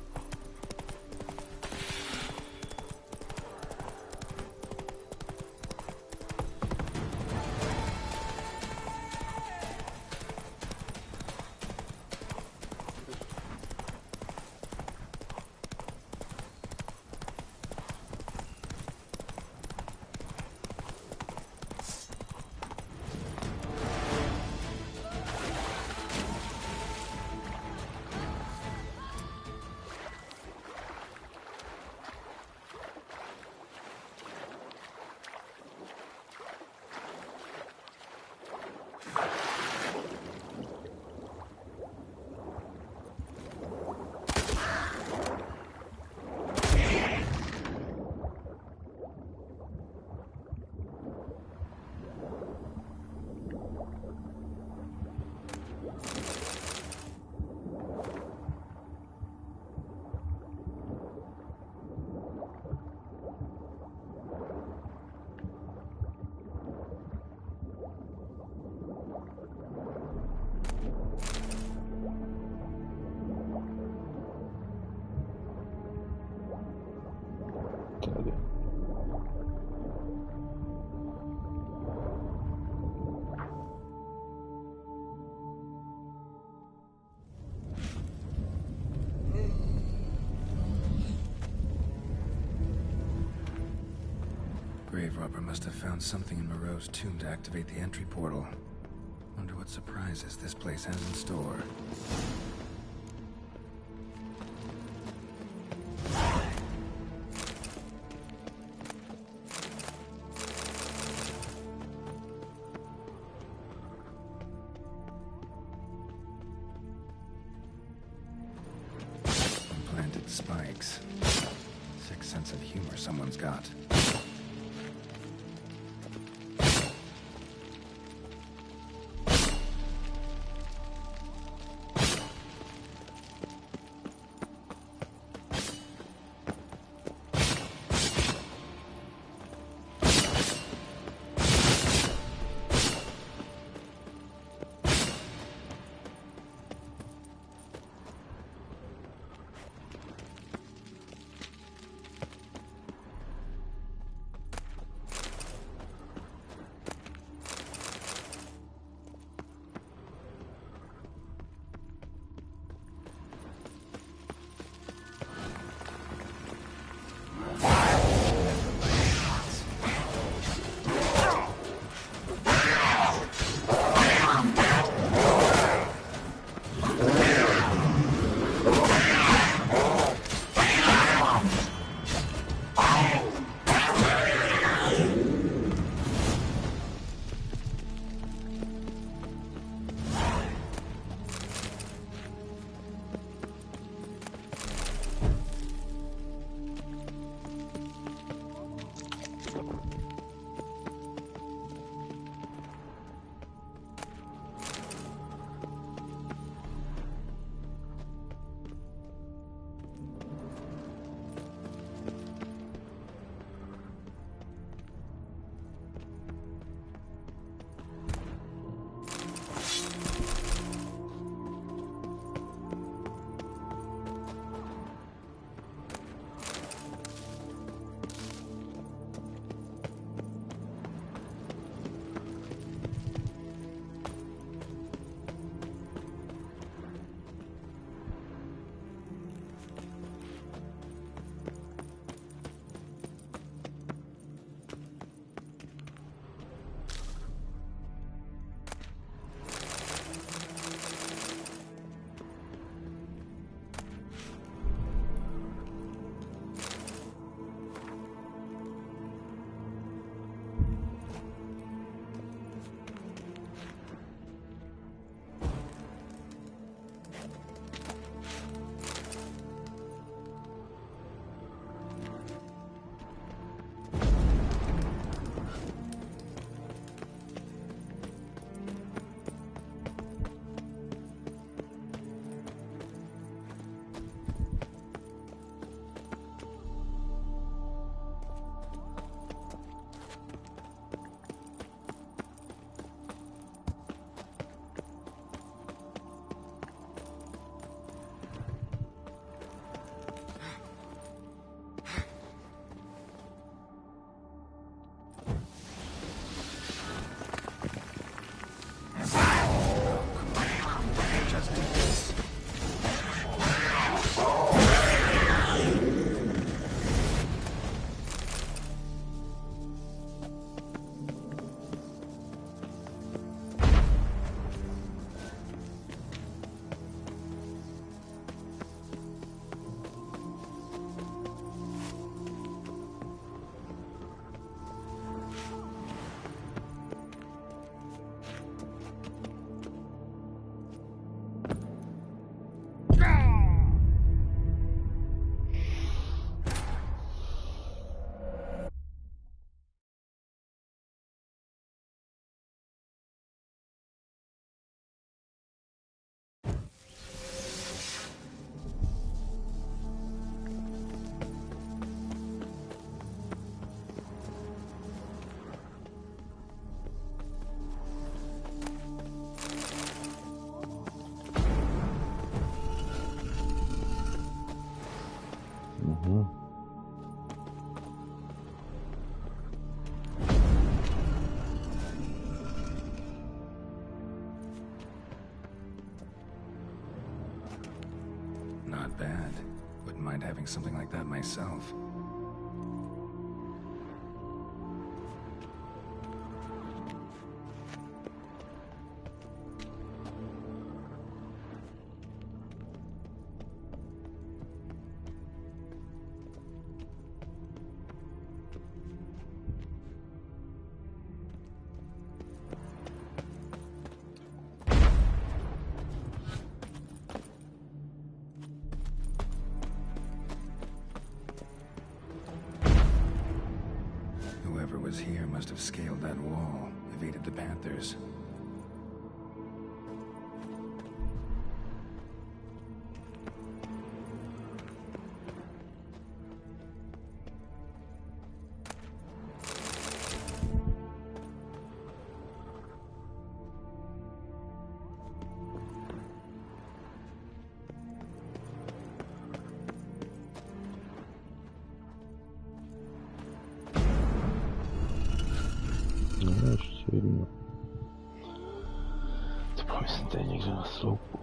Grave robber must have found something in Moreau's tomb to activate the entry portal. Wonder what surprises this place has in store. Implanted spikes. Sick sense of humor someone's got. Not bad. Wouldn't mind having something like that myself. Whoever was here must have scaled that wall, evaded the Panthers. Ještě jedno. To myslím, tady někde na sloupu.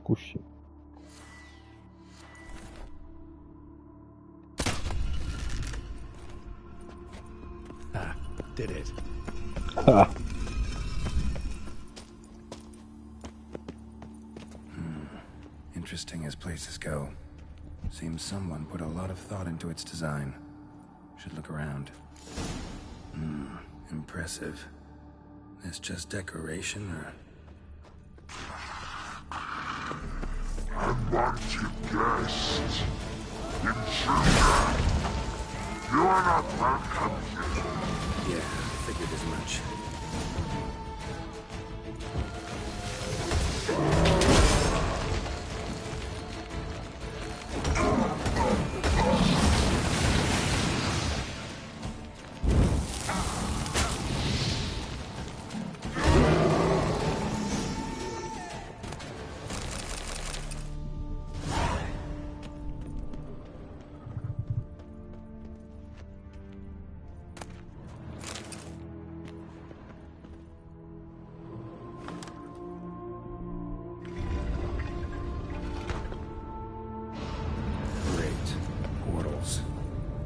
Kuši. Ah, did it. Ha. Interesting as places go. Seems someone put a lot of thought into its design. Should look around. Impressive. This just decoration, or... Unwanted guest. Intruder. You are not welcome here. Yeah, figured as much.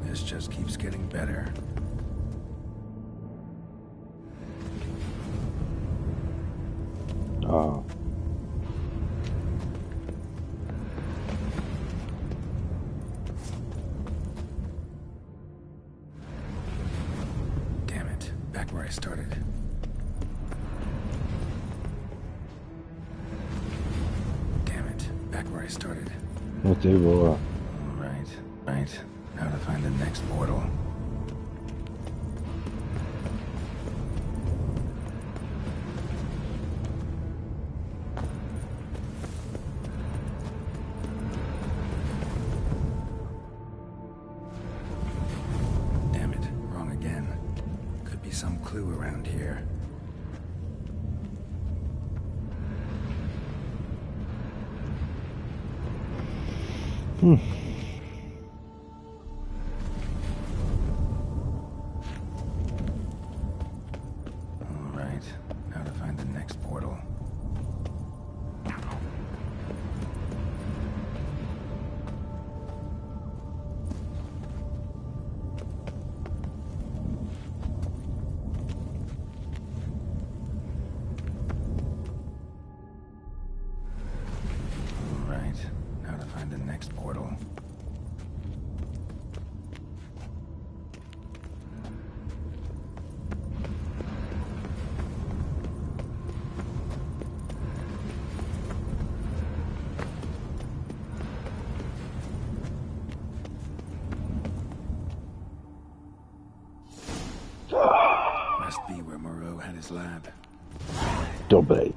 This just keeps getting better. Ah. Damn it, back where I started. Damn it, back where I started. No ty vole. Right. Now to find the next portal. Damn it, wrong again. Could be some clue around here. Now to find the next portal. All right, now to find the next portal. at his lab. Dobrej.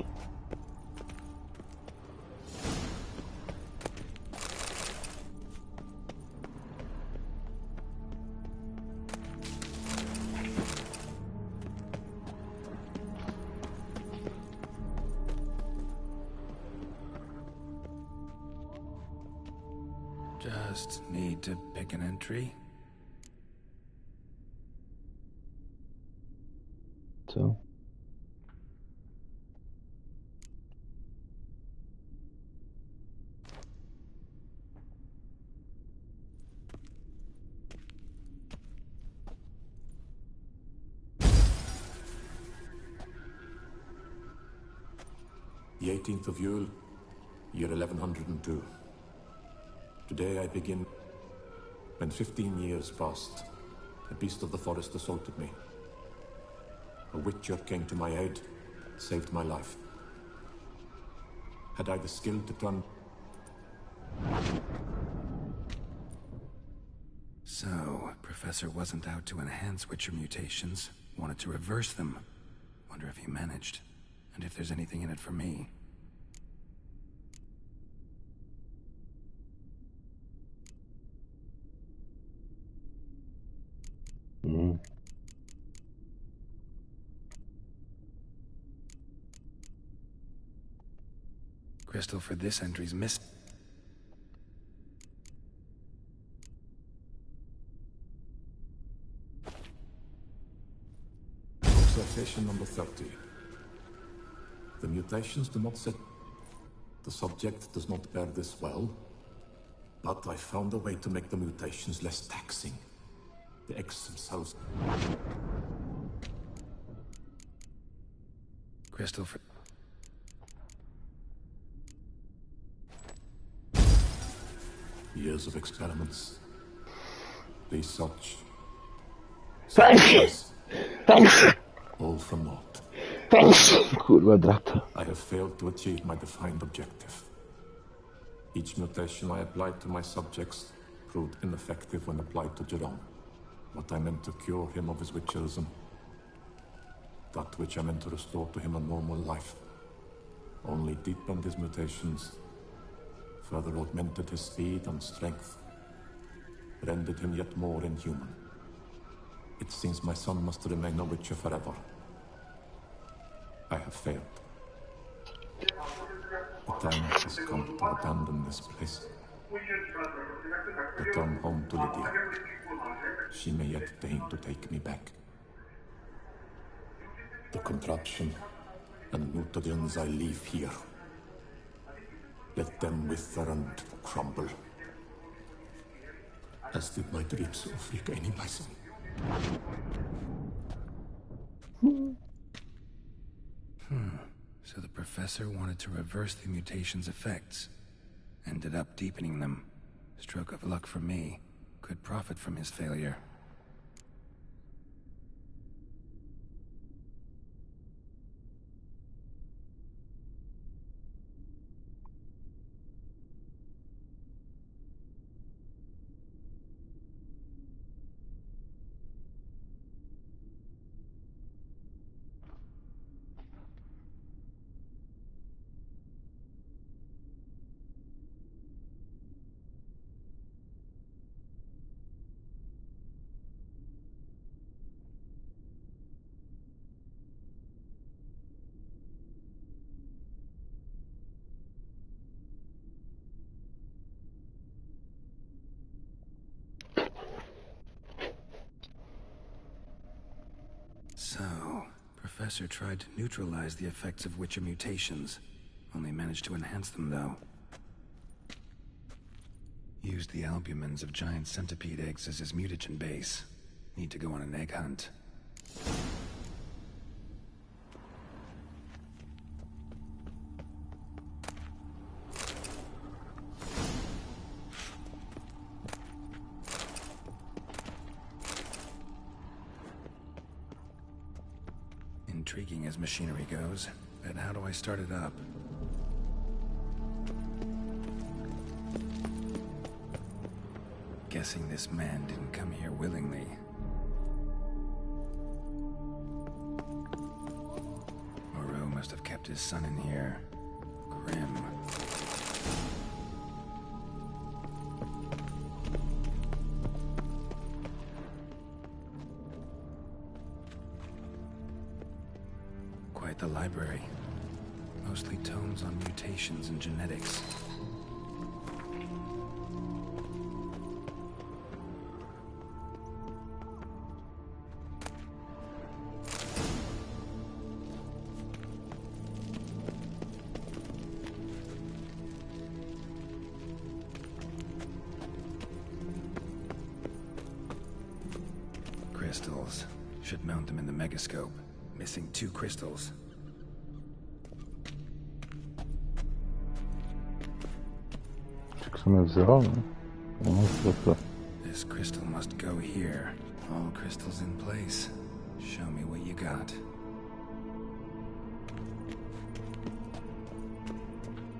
Just need to pick an entry. Co? The 18th of Yule, year 1102. Today I begin. When 15 years passed, a beast of the forest assaulted me. A witcher came to my aid, saved my life. Had I the skill to turn... So, Professor wasn't out to enhance Witcher mutations, wanted to reverse them. Wonder if he managed, and if there's anything in it for me. Crystal for this entry's missed. Observation number 30. The mutations do not set... The subject does not bear this well, but I found a way to make the mutations less taxing. The eggs themselves... Crystal for... Years of experiments. Research. Thanks! Thanks! All for naught. Thanks! Kurwa drata. I have failed to achieve my defined objective. Each mutation I applied to my subjects proved ineffective when applied to Jerome. What I meant to cure him of his witcherism. That which I meant to restore to him a normal life. Only deepened his mutations. Further augmented his speed and strength. Rendered him yet more inhuman. It seems my son must remain a witcher forever. I have failed. The time has come to abandon this place. Return home to Lydia. She may yet deign to take me back. The contraption and mutagens I leave here. Let them wither and crumble. As did my dreams of regaining my son. So the professor wanted to reverse the mutation's effects. Ended up deepening them. Stroke of luck for me. Could profit from his failure. So, Professor tried to neutralize the effects of Witcher mutations. Only managed to enhance them, though. Used the albumins of giant centipede eggs as his mutagen base. Need to go on an egg hunt. Intriguing as machinery goes, but how do I start it up? Guessing this man didn't come here willingly. must have kept his son in here. Grim. Quite the library. Mostly tomes on mutations and genetics. Crystals. Should mount them in the megascope. Missing 2 crystals. This crystal must go here. All crystals in place. Show me what you got.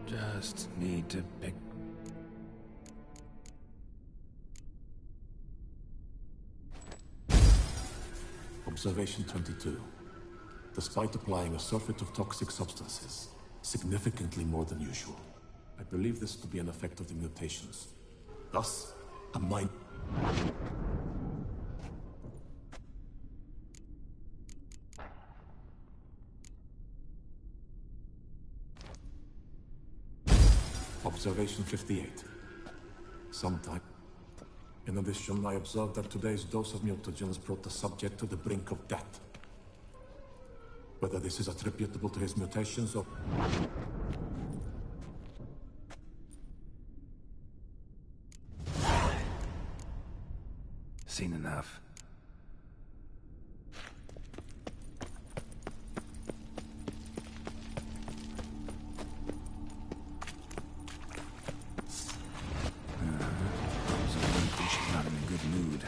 Just need to pick... Observation 22. Despite applying a surfeit of toxic substances, significantly more than usual, I believe this to be an effect of the mutations. Thus, a mind... Observation 58. Sometime. In addition, I observed that today's dose of mutagens brought the subject to the brink of death. Whether this is attributable to his mutations or... Seen enough. She's not in a good mood.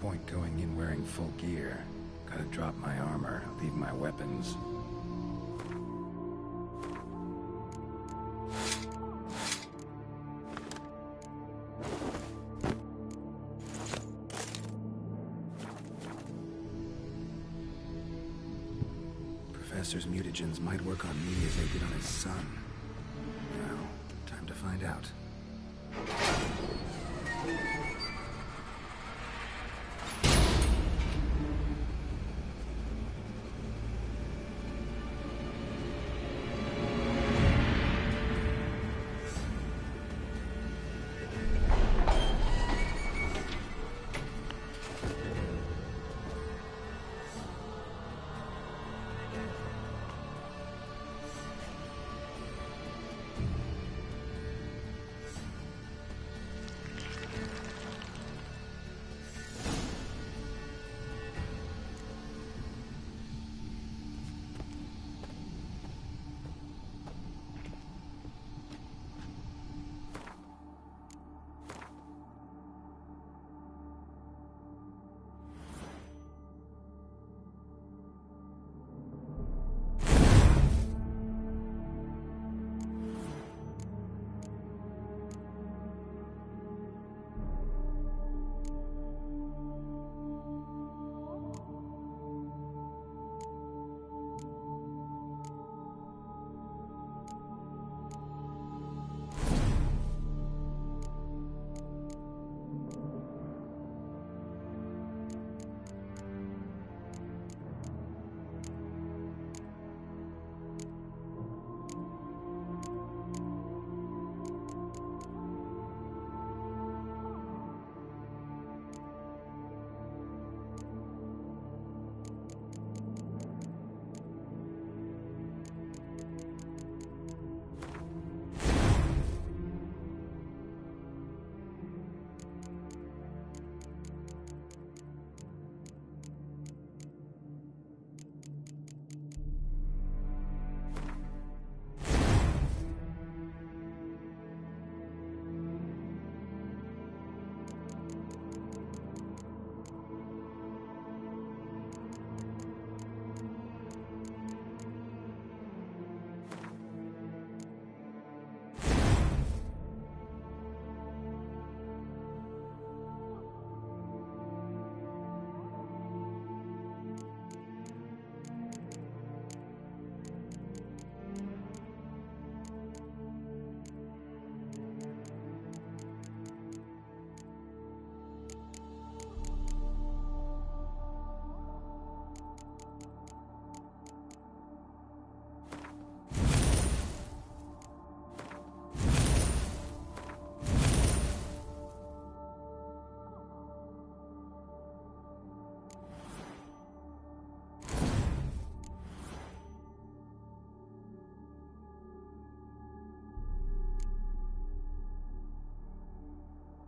point going in wearing full gear. Gotta drop my armor, leave my weapons. Professor's mutagens might work on me as they did on his son. Now, time to find out.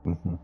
Mhm.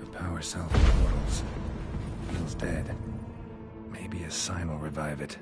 A power cell for portals. Feels dead. Maybe a sign will revive it.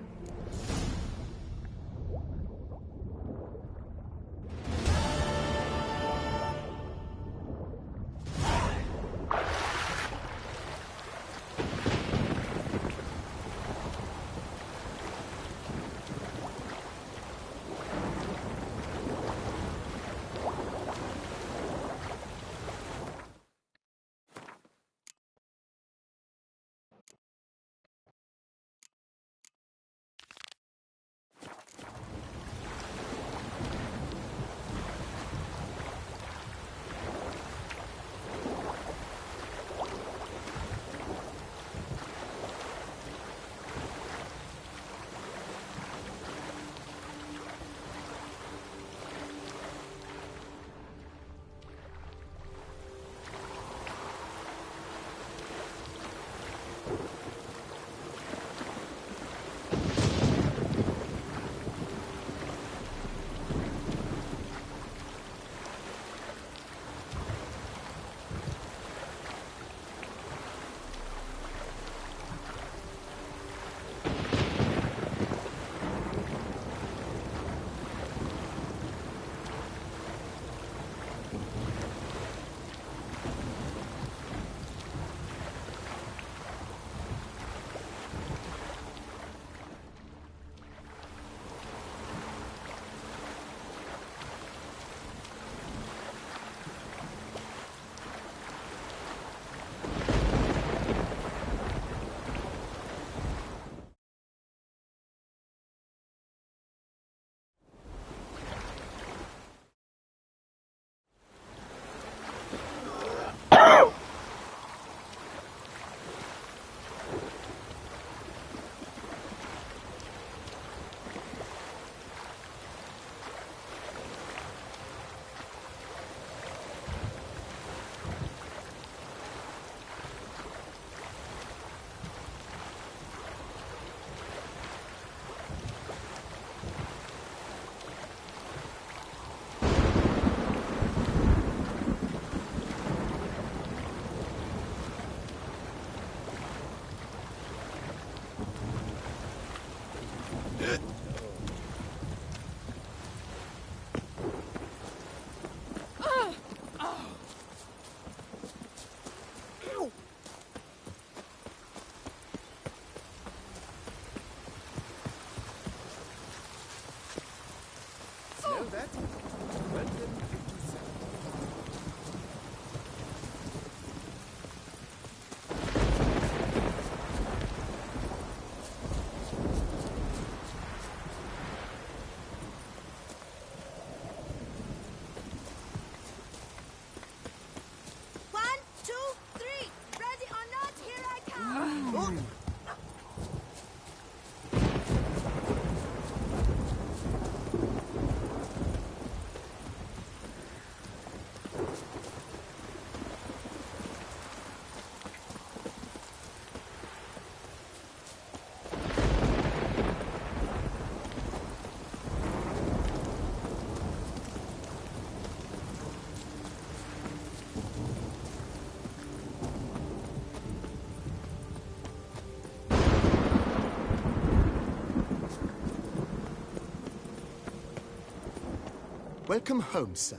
Welcome home, sir.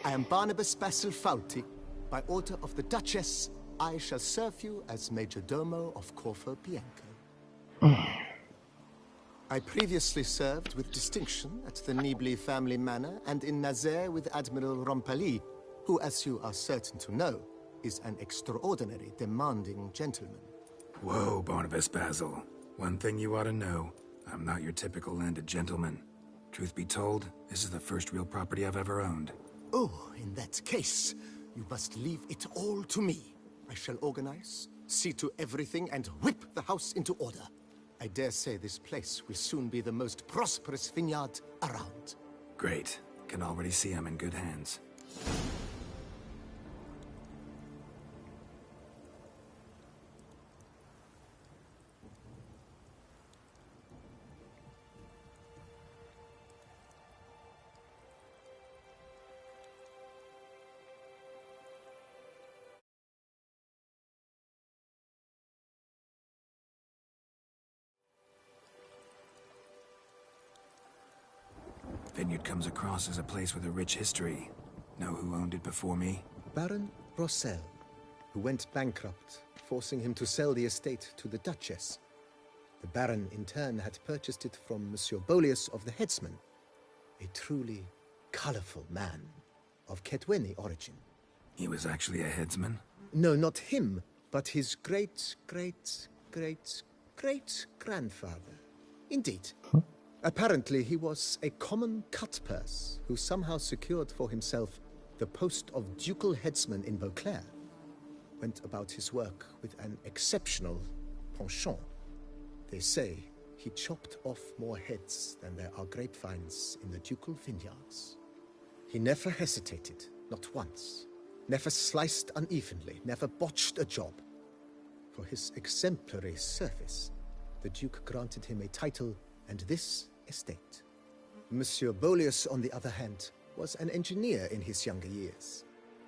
I am Barnabas Basil Fauti. By order of the Duchess, I shall serve you as Major Domo of Corfu Bianco. I previously served with distinction at the Nibli family manor and in Nazaire with Admiral Rompali, who, as you are certain to know, is an extraordinary, demanding gentleman. Whoa, Barnabas Basil. One thing you ought to know. I'm not your typical landed gentleman. Truth be told, this is the first real property I've ever owned. Oh, in that case, you must leave it all to me. I shall organize, see to everything, and whip the house into order. I dare say this place will soon be the most prosperous vineyard around. Great. Can already see I'm in good hands. vineyard comes across as a place with a rich history. Know who owned it before me? Baron Rossel, who went bankrupt, forcing him to sell the estate to the Duchess. The Baron, in turn, had purchased it from Monsieur Bolius of the Headsman, a truly colorful man of Ketweni origin. He was actually a headsman? No, not him, but his great-great-great-great-grandfather. Indeed. Apparently, he was a common cut-purse who somehow secured for himself the post of ducal headsman in Beauclair. Went about his work with an exceptional penchant. They say he chopped off more heads than there are grapevines in the ducal vineyards. He never hesitated, not once. Never sliced unevenly, never botched a job. For his exemplary service, the Duke granted him a title and this estate. Monsieur Bolius, on the other hand, was an engineer in his younger years.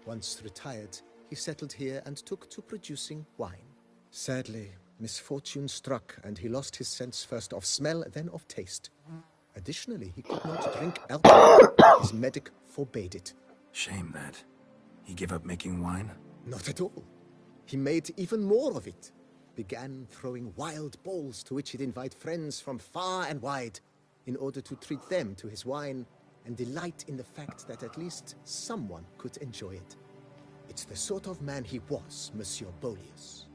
Once retired, he settled here and took to producing wine. Sadly, misfortune struck and he lost his sense first of smell, then of taste. Additionally, he could not drink alcohol. His medic forbade it. Shame that. He gave up making wine? Not at all. He made even more of it. Began throwing wild balls to which he'd invite friends from far and wide in order to treat them to his wine and delight in the fact that at least someone could enjoy it. It's the sort of man he was, Monsieur Bolius.